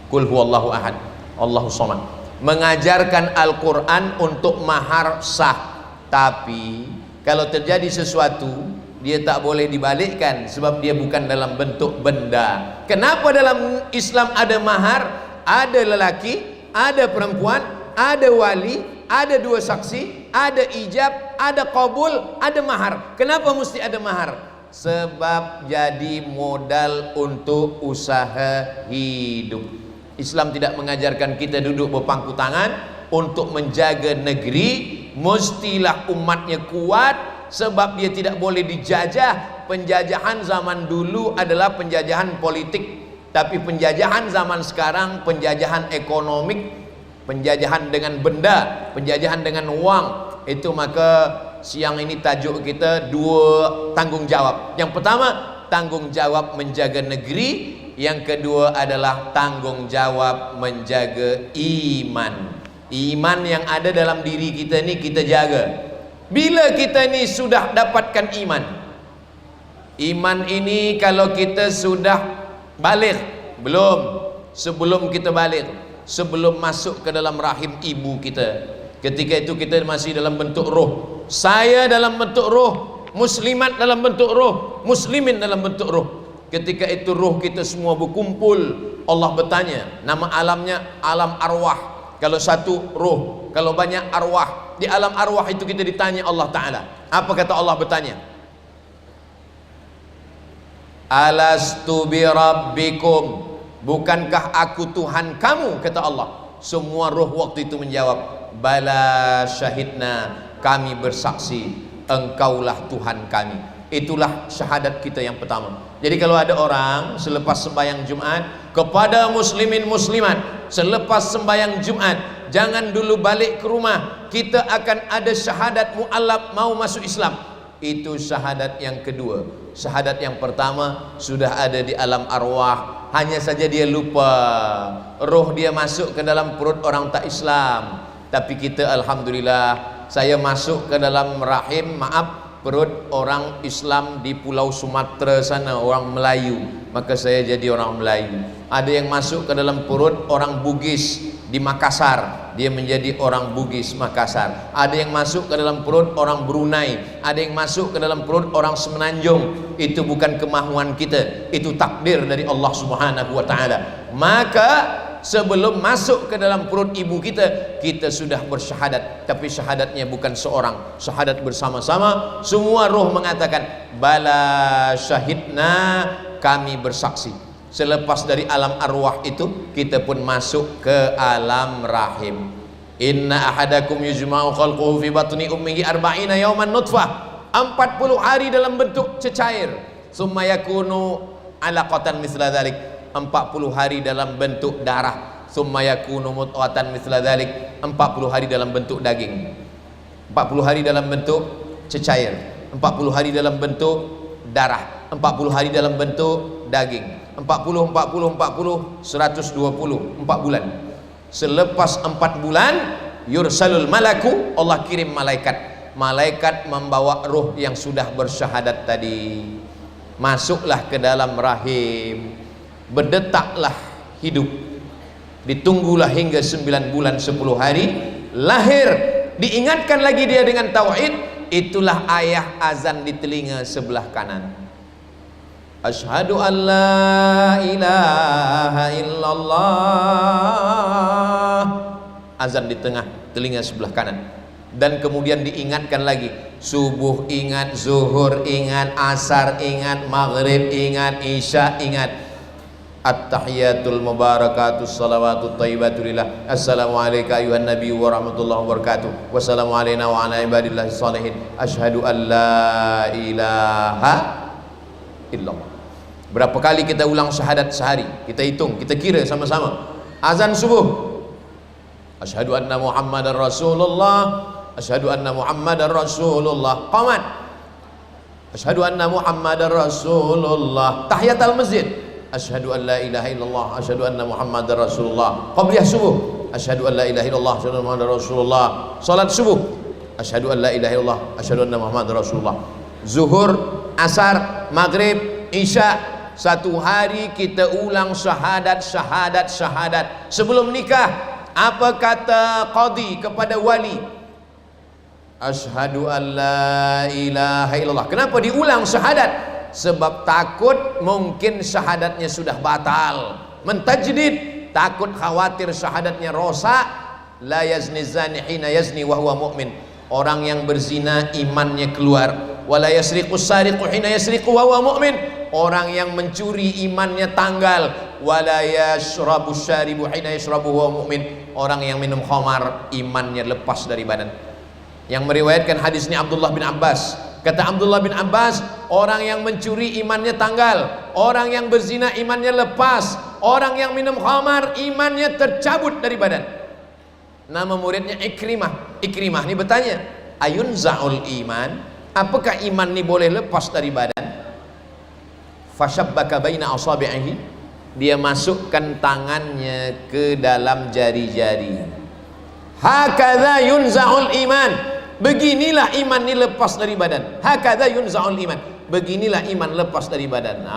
Qul huwallahu ahad, Allahu samad. Mengajarkan Al-Quran untuk mahar sah, tapi kalau terjadi sesuatu dia tak boleh dibalikkan sebab dia bukan dalam bentuk benda. Kenapa dalam Islam ada mahar? Ada lelaki, ada perempuan, ada wali, ada dua saksi, ada ijab, ada qabul, ada mahar. Kenapa mesti ada mahar? Sebab jadi modal untuk usaha hidup. Islam tidak mengajarkan kita duduk berpangku tangan untuk menjaga negeri. Mestilah umatnya kuat sebab dia tidak boleh dijajah. Penjajahan zaman dulu adalah penjajahan politik, tapi penjajahan zaman sekarang penjajahan ekonomik, penjajahan dengan benda, penjajahan dengan uang. Itu maka siang ini tajuk kita dua tanggung jawab. Yang pertama, tanggung jawab menjaga negeri. Yang kedua adalah tanggung jawab menjaga iman. Iman yang ada dalam diri kita ni kita jaga. Bila kita ni sudah dapatkan iman, iman ini kalau kita sudah balik, belum, sebelum kita balik, sebelum masuk ke dalam rahim ibu kita, ketika itu kita masih dalam bentuk roh. Saya dalam bentuk roh, muslimat dalam bentuk roh, muslimin dalam bentuk roh. Ketika itu roh kita semua berkumpul, Allah bertanya, nama alamnya alam arwah. Kalau satu roh, kalau banyak arwah. Di alam arwah itu kita ditanya Allah Ta'ala. Apa kata Allah bertanya? Alastu bi rabbikum, bukankah aku Tuhan kamu? Kata Allah. Semua roh waktu itu menjawab, bala syahidna, kami bersaksi engkaulah Tuhan kami. Itulah syahadat kita yang pertama. Jadi kalau ada orang selepas sembahyang Jumat, kepada muslimin muslimat, selepas sembahyang Jumat jangan dulu balik ke rumah, kita akan ada syahadat mu'allab mau masuk Islam. Itu syahadat yang kedua. Syahadat yang pertama sudah ada di alam arwah, hanya saja dia lupa, roh dia masuk ke dalam perut orang tak Islam. Tapi kita alhamdulillah, saya masuk ke dalam rahim, maaf, perut orang Islam di Pulau Sumatera sana, orang Melayu, maka saya jadi orang Melayu. Ada yang masuk ke dalam perut orang Bugis di Makassar, dia menjadi orang Bugis Makassar. Ada yang masuk ke dalam perut orang Brunei, ada yang masuk ke dalam perut orang Semenanjung. Itu bukan kemahuan kita, itu takdir dari Allah Subhanahu wa Ta'ala. Maka sebelum masuk ke dalam perut ibu kita, kita sudah bersyahadat. Tapi syahadatnya bukan seorang, syahadat bersama-sama. Semua roh mengatakan bala syahidna, kami bersaksi. Selepas dari alam arwah itu, kita pun masuk ke alam rahim. Inna ahadakum yujma'u khalquhu fi batni ummihi arba'ina yawman nutfah, 40 hari dalam bentuk cecair. Summa yakunu alaqatan misla dhalik, 40 hari dalam bentuk darah. Summa yakunu mudghatan misla dhalik, 40 hari dalam bentuk daging. 40 hari dalam bentuk cecair, 40 hari dalam bentuk darah, 40 hari dalam bentuk daging. 40, 120, 4 bulan. Selepas 4 bulan, yursalul malaku, Allah kirim malaikat. Malaikat membawa ruh yang sudah bersyahadat tadi. Masuklah ke dalam rahim, berdetaklah hidup, ditunggulah hingga 9 bulan 10 hari, lahir, diingatkan lagi dia dengan tauhid. Itulah ayah azan di telinga sebelah kanan. Asyhadu an la ilaha illallah, azan di tengah telinga sebelah kanan. Dan kemudian diingatkan lagi, subuh ingat, zuhur ingat, asar ingat, maghrib ingat, isya ingat. At-tahiyatul mubarakatus salawatut thayyibatulillah. Assalamu alayka ayuhan nabi wa rahmatullahi wa barakatuh. Wassalamu alayna wa ala ibadillahi salihin. Asyhadu an la ilaha illallah. Berapa kali kita ulang syahadat sehari? Kita hitung, kita kira sama-sama. Azan subuh, asyhadu anna muhammadar rasulullah, asyhadu anna muhammadar rasulullah. Qamat, asyhadu anna muhammadar rasulullah. Tahiyatul masjid, asyhadu an la ilaha illallah, asyhadu anna muhammadar rasulullah. Qabliyah subuh, asyhadu an la ilaha illallah, asyhadu anna muhammadar rasulullah. Salat subuh, asyhadu an la ilaha illallah, asyhadu anna muhammadar rasulullah. Zuhur, asar, maghrib, isya, satu hari kita ulang syahadat. Sebelum nikah, apa kata qadi kepada wali? Asyhadu an la ilaha illallah. Kenapa diulang syahadat? Sebab takut mungkin syahadatnya sudah batal, mentajdid, takut khawatir syahadatnya rosak. La yazni zani hina yazni wa huwa mu'min. Orang yang berzina imannya keluar. Wala yasriqu sariqu hina yasriqu wa huwa mu'min. Orang yang mencuri imannya tanggal. Wala yashrabu syaribu hina yashrabu wa huwa mu'min. Orang yang minum khamar imannya lepas dari badan. Yang meriwayatkan hadis ini Abdullah bin Abbas. Kata Abdullah bin Abbas, orang yang mencuri imannya tanggal, orang yang berzina imannya lepas, orang yang minum khamar imannya tercabut dari badan. Nama muridnya Ikrimah. Ikrimah ini bertanya, ayun za'ul iman, apakah iman ini boleh lepas dari badan? Fashabbaka baina asabi'ihi, dia masukkan tangannya ke dalam jari-jari. Hakadha yunza'ul iman, beginilah iman ini lepas dari badan. Hakadha yunza'ul iman, beginilah iman lepas dari badan.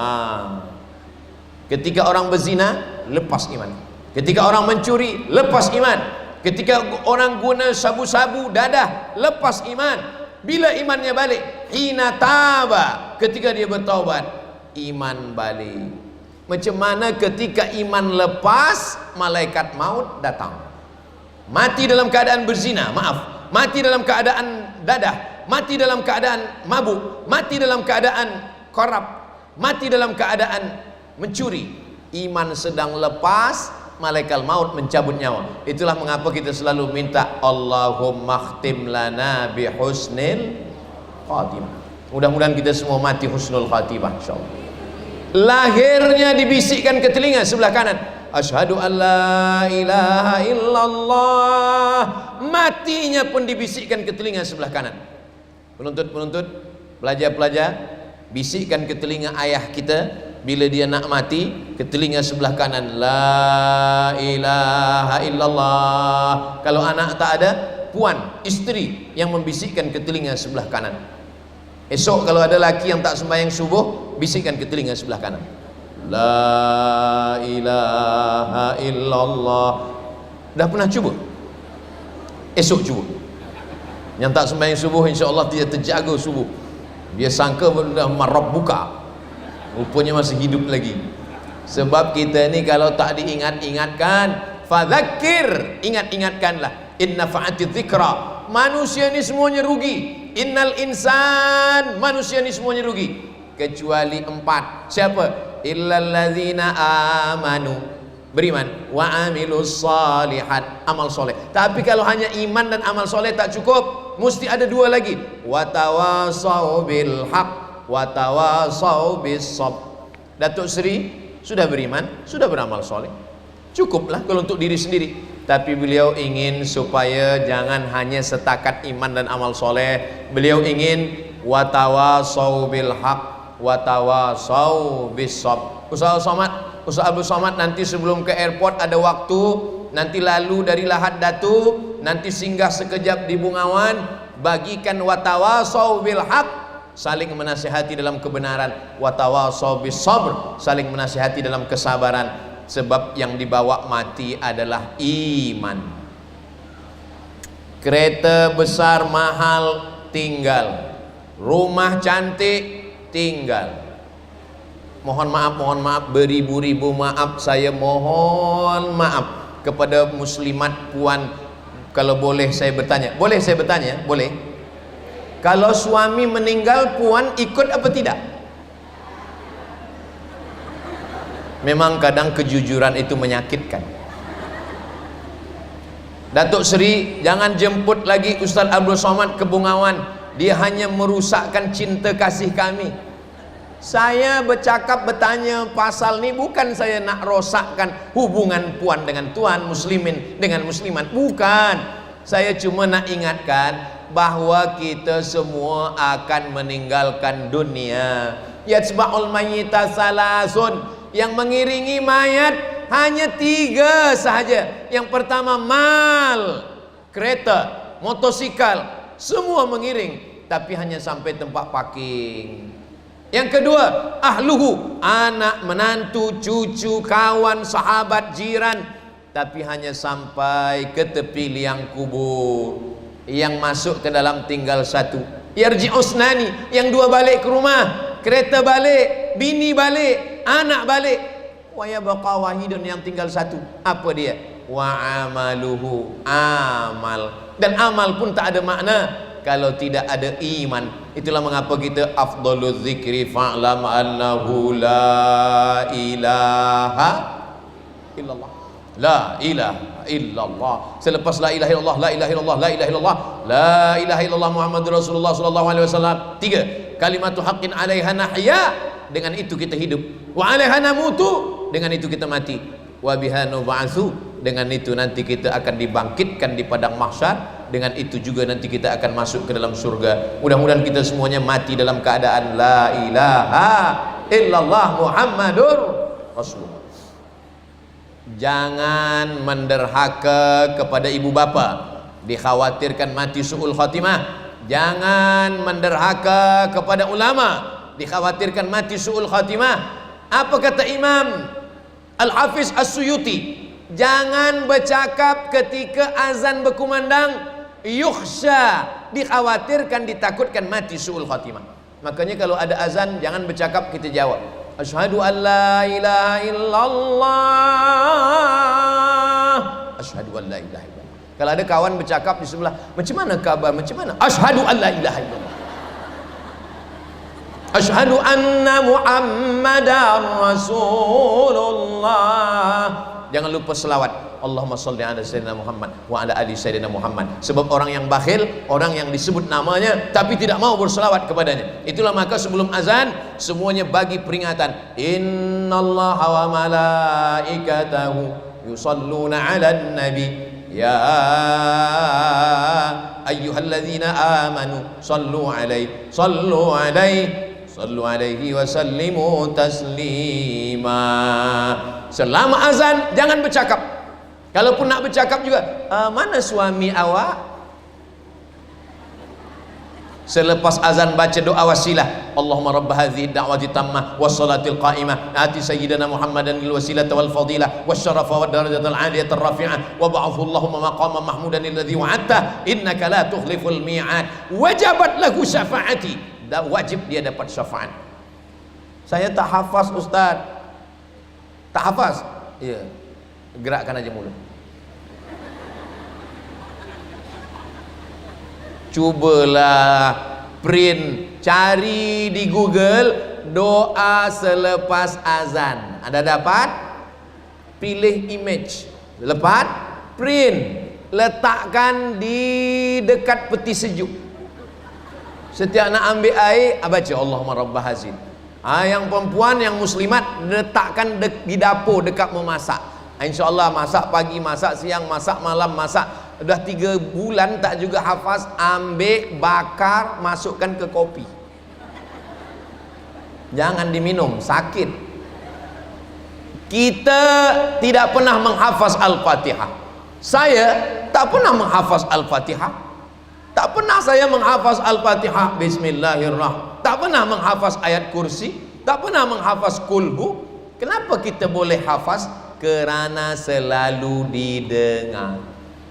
Ketika orang berzina, lepas iman. Ketika orang mencuri, lepas iman. Ketika orang guna sabu-sabu dadah, lepas iman. Bila imannya balik? Hina taba, ketika dia bertaubat, iman balik. Macam mana ketika iman lepas, malaikat maut datang. Mati dalam keadaan berzina, maaf, mati dalam keadaan dadah, mati dalam keadaan mabuk, mati dalam keadaan korup, mati dalam keadaan mencuri. Iman sedang lepas, malaikat maut mencabut nyawa. Itulah mengapa kita selalu minta Allahumma khtim lana bi husnil khatimah. Mudah-mudahan kita semua mati husnul khatimah insyaallah. Lahirnya dibisikkan ke telinga sebelah kanan, asyhadu an la ilaha illallah. Matinya pun dibisikkan ke telinga sebelah kanan. Penuntut-penuntut, pelajar-pelajar, bisikkan ke telinga ayah kita bila dia nak mati, ke telinga sebelah kanan, la ilaha illallah. Kalau anak tak ada, puan, isteri yang membisikkan ke telinga sebelah kanan. Esok kalau ada laki yang tak sembahyang subuh, bisikkan ke telinga sebelah kanan, la ilaha illallah. Dah pernah cuba? Esok cuba. Yang tak sembahyang subuh, insya-Allah dia terjaga subuh. Dia sangka dah marab buka, rupanya masih hidup lagi. Sebab kita ni kalau tak diingat-ingatkan, fadzakir, ingat-ingatkanlah, inna fa'ati dzikra. Manusia ni semuanya rugi. Innal insan, manusia ni semuanya rugi kecuali 4. Siapa? Illal ladzina amanu, beriman, wa amilus solihat, amal soleh. Tapi kalau hanya iman dan amal soleh tak cukup, mesti ada 2 lagi, wa tawasau bil haq wa tawasau bis sabr. Datuk Seri sudah beriman, sudah beramal soleh, cukuplah kalau untuk diri sendiri. Tapi beliau ingin supaya jangan hanya setakat iman dan amal soleh. Beliau ingin wa tawasau bil haq wa tawasau bis sabr. Ustaz Abdul Somad nanti sebelum ke airport ada waktu, nanti lalu dari Lahad Datu, nanti singgah sekejap di Bungawan, bagikan wa tawasau bil haq, saling menasihati dalam kebenaran, wa tawasau bis sabr, saling menasihati dalam kesabaran. Sebab yang dibawa mati adalah iman. Kereta besar mahal tinggal, rumah cantik tinggal. Mohon maaf, beribu-ribu maaf, saya mohon maaf kepada muslimat puan. Kalau boleh saya bertanya, boleh saya bertanya? Boleh. Kalau suami meninggal, puan ikut apa tidak? Memang kadang kejujuran itu menyakitkan. Datuk Seri, jangan jemput lagi Ustaz Abdul Somad ke Bungawan. Dia hanya merusakkan cinta kasih kami. Saya bercakap bertanya pasal ni bukan saya nak rosakkan hubungan puan dengan tuan, muslimin dengan muslimat, bukan. Saya cuma nak ingatkan bahawa kita semua akan meninggalkan dunia. Yatsba'ul mayyita salasun, yang mengiringi mayat hanya 3 sahaja. Yang pertama mal, kereta, motosikal, semua mengiring, tapi hanya sampai tempat parking. Yang kedua, ahluhu, anak, menantu, cucu, kawan, sahabat, jiran. Tapi hanya sampai ke tepi liang kubur. Yang masuk ke dalam tinggal satu. Yarji'usnani, yang dua balik ke rumah. Kereta balik, bini balik, anak balik. Wa yabqa wahidun, yang tinggal satu. Apa dia? Wa amaluhu, amal. Dan amal pun tak ada makna kalau tidak ada iman. Itulah mengapa kita afdaluz zikri fa'lam annahu la ilaha illallah. La ilaha illallah. Selepas la ilaha illallah, la ilaha illallah, la ilaha illallah, la ilaha illallah Muhammadur Rasulullah sallallahu alaihi wasallam. 3, kalimatu haqqin 'alaiha nahya, dengan itu kita hidup. Wa 'alaiha namutu, dengan itu kita mati. Wa biha nub'atsu, dengan itu nanti kita akan dibangkitkan di padang mahsyar. Dengan itu juga nanti kita akan masuk ke dalam surga. Mudah-mudahan kita semuanya mati dalam keadaan la ilaha illallah Muhammadur Rasulullah. Jangan menderhaka kepada ibu bapa, dikhawatirkan mati su'ul khatimah. Jangan menderhaka kepada ulama, dikhawatirkan mati su'ul khatimah. Apa kata Imam Al-Hafiz As-Suyuti? Jangan bercakap ketika azan berkumandang, yukhsha, dikhawatirkan, ditakutkan mati su'ul khatimah. Makanya kalau ada azan jangan bercakap, kita jawab asyhadu an la ilaha illallah, asyhadu an la ilaha illallah. Kalau ada kawan bercakap di sebelah, macam mana kabar, macam mana, asyhadu an la ilaha illallah, asyhadu anna muhammadar rasulullah. Jangan lupa selawat, Allahumma shalli ala sayyidina Muhammad wa ala ali sayyidina Muhammad. Sebab orang yang bakhil, orang yang disebut namanya tapi tidak mau berselawat kepadanya. Itulah maka sebelum azan semuanya bagi peringatan, innallaha wa malaikatahu yusalluna 'alan nabi ya ayyuhalladzina amanu sallu alaihi sallu alaihi wa sallimu taslima. Selama azan jangan bercakap. Kalaupun nak bercakap juga, mana suami awak? Selepas azan baca doa wasilah, Allahumma rabb hadhihi da'wati tammah wassalatil qa'imah ati sayyidina Muhammadan lil wasilata wal fadilah wasyarafa wad darajatal 'aliyata rafi'ah wa ba'athu Allahumma maqaman mahmudan alladhi wa'adta innaka la tukhliful mi'ad wajabat lahu syafaati. Dan wajib dia dapat syafaat. Saya tak hafaz ustaz. Tak hafaz? Iya. Gerakkan aja mulut. Cubalah print, cari di Google doa selepas azan. Ada dapat? Pilih image. Lepas print, letakkan di dekat peti sejuk. Setiap nak ambil air, baca Allahumma rabb hazin. Yang perempuan, yang muslimat, letakkan di dapur dekat memasak. InsyaAllah masak pagi, masak siang, masak malam, masak. Dah 3 bulan tak juga hafaz, ambil, bakar, masukkan ke kopi. Jangan diminum, sakit. Kita tidak pernah menghafaz Al-Fatihah. Saya tak pernah menghafaz Al-Fatihah. Tak pernah saya menghafaz Al-Fatihah Bismillahirrahmanirrahim. Tak pernah menghafaz ayat kursi. Tak pernah menghafaz kulhu. Kenapa kita boleh hafaz? Kerana selalu didengar.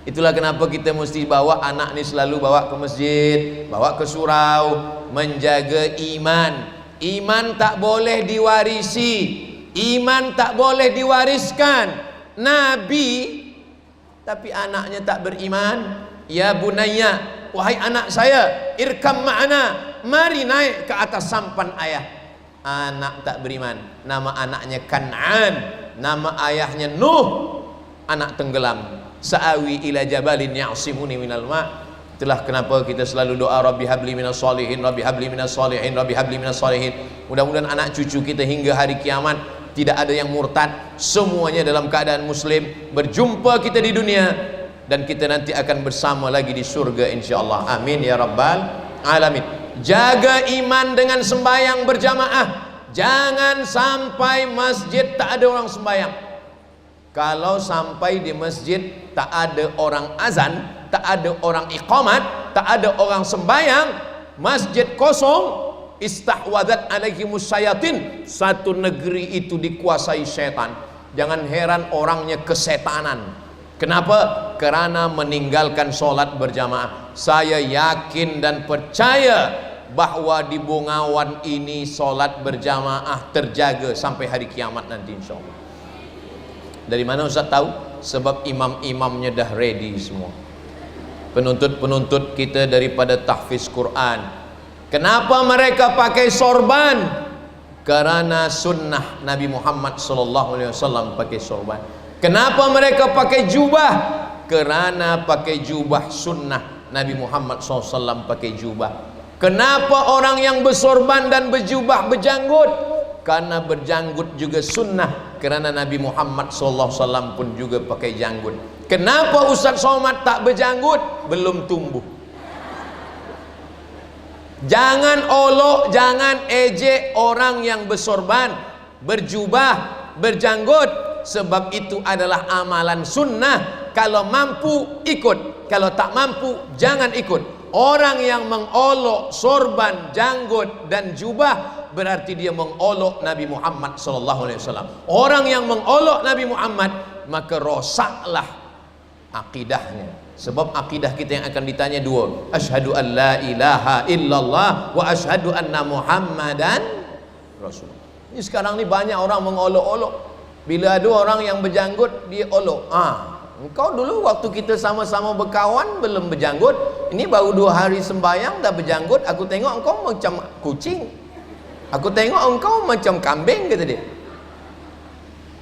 Itulah kenapa kita mesti bawa anak ni, selalu bawa ke masjid, bawa ke surau, menjaga iman. Iman tak boleh diwarisi, iman tak boleh diwariskan. Nabi tapi anaknya tak beriman. Ya bunayya, wahai anak saya, irkam ma'ana, mari naik ke atas sampan ayah. Anak tak beriman. Nama anaknya Kan'an, nama ayahnya Nuh. Anak tenggelam. Sa'awi ila jabalin ya'simuni minal ma'. Itulah kenapa kita selalu doa Rabbi habli minas solihin, Rabbi habli minas solihin, Rabbi habli minas solihin. Mudah-mudahan anak cucu kita hingga hari kiamat tidak ada yang murtad, semuanya dalam keadaan muslim. Berjumpa kita di dunia dan kita nanti akan bersama lagi di surga insyaallah. Amin ya rabbal alamin. Jaga iman dengan sembahyang berjamaah. Jangan sampai masjid tak ada orang sembahyang. Kalau sampai di masjid tak ada orang azan, tak ada orang iqamat, tak ada orang sembahyang, masjid kosong, istahwadat alaihimus syayatin, satu negeri itu dikuasai setan. Jangan heran orangnya kesetanan. Kenapa? Karena meninggalkan sholat berjamaah. Saya yakin dan percaya bahwa di Bungawan ini sholat berjamaah terjaga sampai hari kiamat nanti, insya Allah. Dari mana Ustaz tahu? Sebab imam-imamnya dah ready semua. Penuntut-penuntut kita daripada tahfiz Quran. Kenapa mereka pakai sorban? Karena sunnah Nabi Muhammad SAW pakai sorban. Kenapa mereka pakai jubah? Karena pakai jubah sunnah Nabi Muhammad SAW pakai jubah. Kenapa orang yang bersorban dan berjubah berjanggut? Karena berjanggut juga sunnah. Karena Nabi Muhammad SAW pun juga pakai janggut. Kenapa Ustaz Somad tak berjanggut? Belum tumbuh. Jangan olok, jangan ejek orang yang bersorban, berjubah, berjanggut. Sebab itu adalah amalan sunnah. Kalau mampu ikut, kalau tak mampu jangan ikut. Orang yang mengolok sorban, janggut dan jubah berarti dia mengolok Nabi Muhammad SAW. Orang yang mengolok Nabi Muhammad, maka rosaklah akidahnya. Sebab akidah kita yang akan ditanya dua, asyhadu an la ilaha illallah wa asyhadu anna Muhammadan Rasulullah. Ini sekarang ni banyak orang mengolok-olok. Bila ada orang yang berjanggut, dia olok. Engkau dulu waktu kita sama-sama berkawan belum berjanggut. Ini baru 2 hari sembahyang dah berjanggut. Aku tengok engkau macam kucing. Aku tengok engkau macam kambing, kata dia.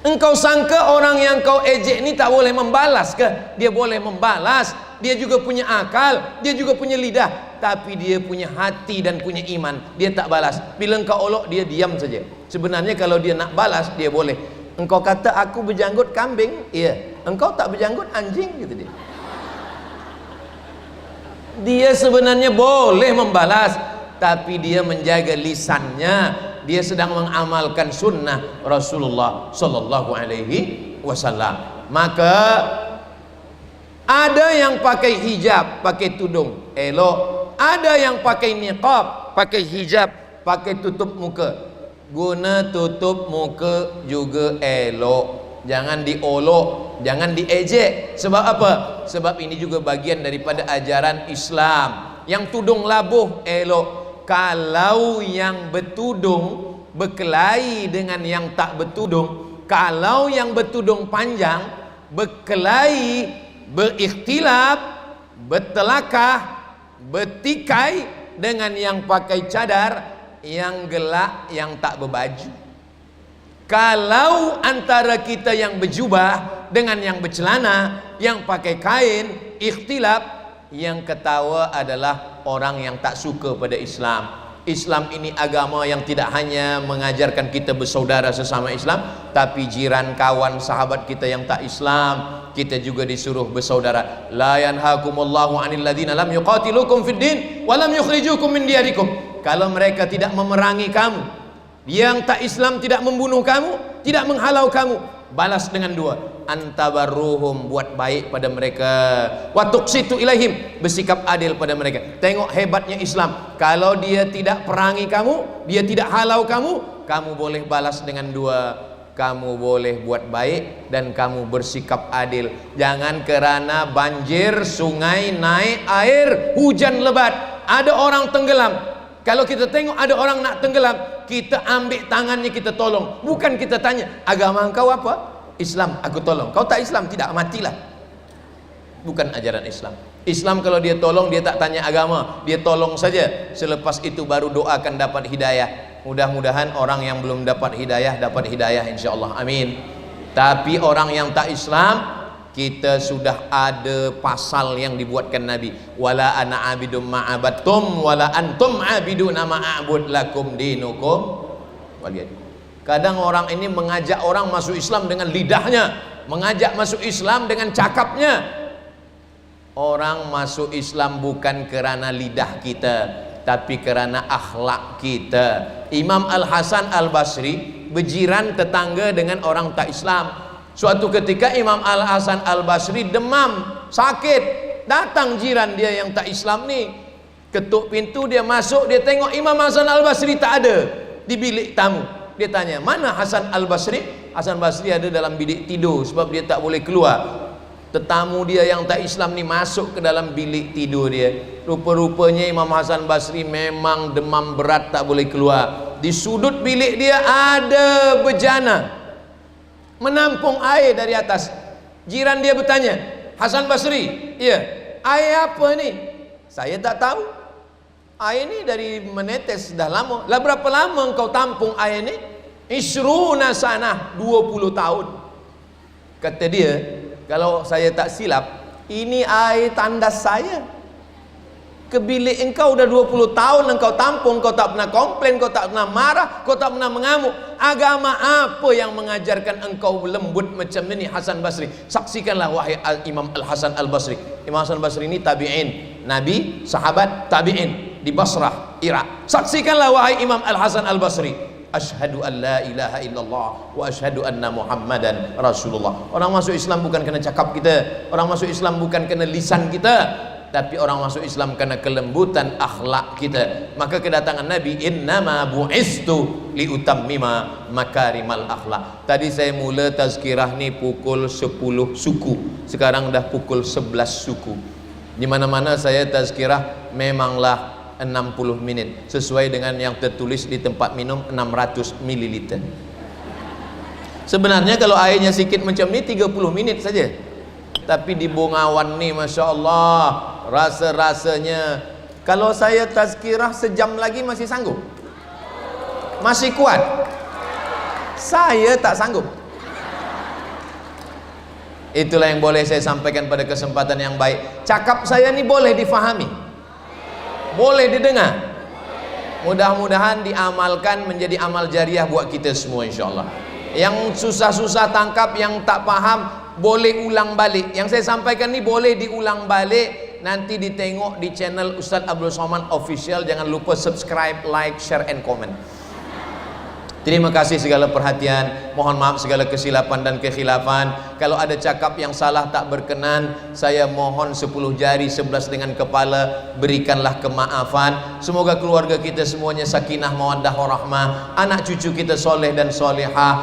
Engkau sangka orang yang kau ejek ni tak boleh membalas ke? Dia boleh membalas. Dia juga punya akal, dia juga punya lidah, tapi dia punya hati dan punya iman. Dia tak balas. Bila engkau olok, dia diam saja. Sebenarnya kalau dia nak balas, dia boleh. Engkau kata aku berjanggut kambing, iya. Engkau tak berjanggut anjing, gitu dia. Dia sebenarnya boleh membalas, tapi dia menjaga lisannya. Dia sedang mengamalkan sunnah Rasulullah Sallallahu Alaihi Wasallam. Maka ada yang pakai hijab, pakai tudung, elok. Ada yang pakai niqab, pakai hijab, pakai tutup muka. Guna tutup muka juga elok. Jangan diolok, jangan diejek. Sebab apa? Sebab ini juga bagian daripada ajaran Islam. Yang tudung labuh elok. Kalau yang bertudung berkelahi dengan yang tak bertudung, kalau yang bertudung panjang berkelahi, berikhtilaf, bertelakah, bertikai dengan yang pakai cadar, yang gelak, yang tak berbaju. Kalau antara kita yang berjubah dengan yang bercelana, yang pakai kain, ikhtilaf, yang ketawa adalah orang yang tak suka pada Islam. Islam ini agama yang tidak hanya mengajarkan kita bersaudara sesama Islam, tapi jiran, kawan, sahabat kita yang tak Islam, kita juga disuruh bersaudara. La yanhakumullahu 'anil ladzina lam yuqatilukum fid din wa lam yukhrijukum min diyarikum. Kalau mereka tidak memerangi kamu, yang tak Islam tidak membunuh kamu, tidak menghalau kamu, balas dengan 2, antabarruhum, buat baik pada mereka, wa tuqsitu ilaihim, bersikap adil pada mereka. Tengok hebatnya Islam. Kalau dia tidak perangi kamu, dia tidak halau kamu, kamu boleh balas dengan 2, kamu boleh buat baik dan kamu bersikap adil. Jangan kerana banjir, sungai naik air, hujan lebat, ada orang tenggelam. Kalau kita tengok ada orang nak tenggelam, kita ambil tangannya, kita tolong. Bukan kita tanya, agama engkau apa? Islam, aku tolong. Kau tak Islam, tidak, matilah. Bukan ajaran Islam. Islam kalau dia tolong, dia tak tanya agama, dia tolong saja. Selepas itu baru doakan dapat hidayah. Mudah-mudahan orang yang belum dapat hidayah insyaAllah, amin. Tapi orang yang tak Islam, kita sudah ada pasal yang dibuatkan Nabi, wala ana abidum ma'abattum wala antum abiduna ma'abud lakum dinukum waliyad. Kadang orang ini mengajak orang masuk Islam dengan lidahnya, mengajak masuk Islam dengan cakapnya. Orang masuk Islam bukan kerana lidah kita, tapi kerana akhlak kita. Imam Al-Hasan Al-Basri berjiran tetangga dengan orang tak Islam. Suatu ketika Imam Al-Hasan Al-Basri demam, sakit. Datang jiran dia yang tak Islam ni, Ketuk pintu, dia masuk, dia tengok Imam Hasan Al-Basri tak ada di bilik tamu. Dia tanya, mana Hasan Al-Basri? Hasan Basri ada dalam bilik tidur sebab dia tak boleh keluar. Tetamu dia yang tak Islam ni masuk ke dalam bilik tidur dia. Rupa-rupanya Imam Hasan Basri memang demam berat, tak boleh keluar. Di sudut bilik dia ada bejana menampung air dari atas. Jiran dia bertanya, Hasan Basri, iya, air apa ni? Saya tak tahu. Air ni dari menetes dah lama. Lah berapa lama engkau tampung air ni? Isruna sanah, 20 tahun. Kata dia, kalau saya tak silap, ini air tandas saya. Ke bilik engkau dah 20 tahun engkau tampung, kau tak pernah komplain, kau tak pernah marah, kau tak pernah mengamuk. Agama apa yang mengajarkan engkau lembut macam ini, Hasan Basri? Saksikanlah wahai Imam Al-Hasan Al-Basri. Imam Hasan Basri ini tabi'in, nabi, sahabat, tabi'in di Basrah, Irak. Saksikanlah wahai Imam Al-Hasan Al-Basri. Asyhadu an la ilaha illallah wa asyhadu anna Muhammadan Rasulullah. Orang masuk Islam bukan kena cakap kita, orang masuk Islam bukan kena lisan kita, tapi orang masuk Islam karena kelembutan akhlak kita. Maka kedatangan Nabi, innama bu'istu liutammima makarimal akhlak. Tadi saya mula tazkirah ni pukul 10 suku, sekarang dah pukul 11 suku. Di mana-mana saya tazkirah memanglah 60 minit sesuai dengan yang tertulis di tempat minum 600 ml. Sebenarnya kalau airnya sikit macam ni 30 minit saja. Tapi di Bungawan ni Masya Allah, rasa-rasanya kalau saya tazkirah sejam lagi masih sanggup, masih kuat. Saya tak sanggup. Itulah yang boleh saya sampaikan pada kesempatan yang baik. Cakap saya ni boleh difahami, boleh didengar. Mudah-mudahan diamalkan menjadi amal jariah buat kita semua insyaAllah. Yang susah-susah tangkap, yang tak faham, boleh ulang balik. Yang saya sampaikan ni boleh diulang balik. Nanti ditengok di channel Ustaz Abdul Somad Official. Jangan lupa subscribe, like, share and comment. Terima kasih segala perhatian. Mohon maaf segala kesilapan dan kekhilafan. Kalau ada cakap yang salah tak berkenan, saya mohon 10 jari 11 dengan kepala, berikanlah kemaafan. Semoga keluarga kita semuanya sakinah mawaddah warahmah, anak cucu kita soleh dan solehah.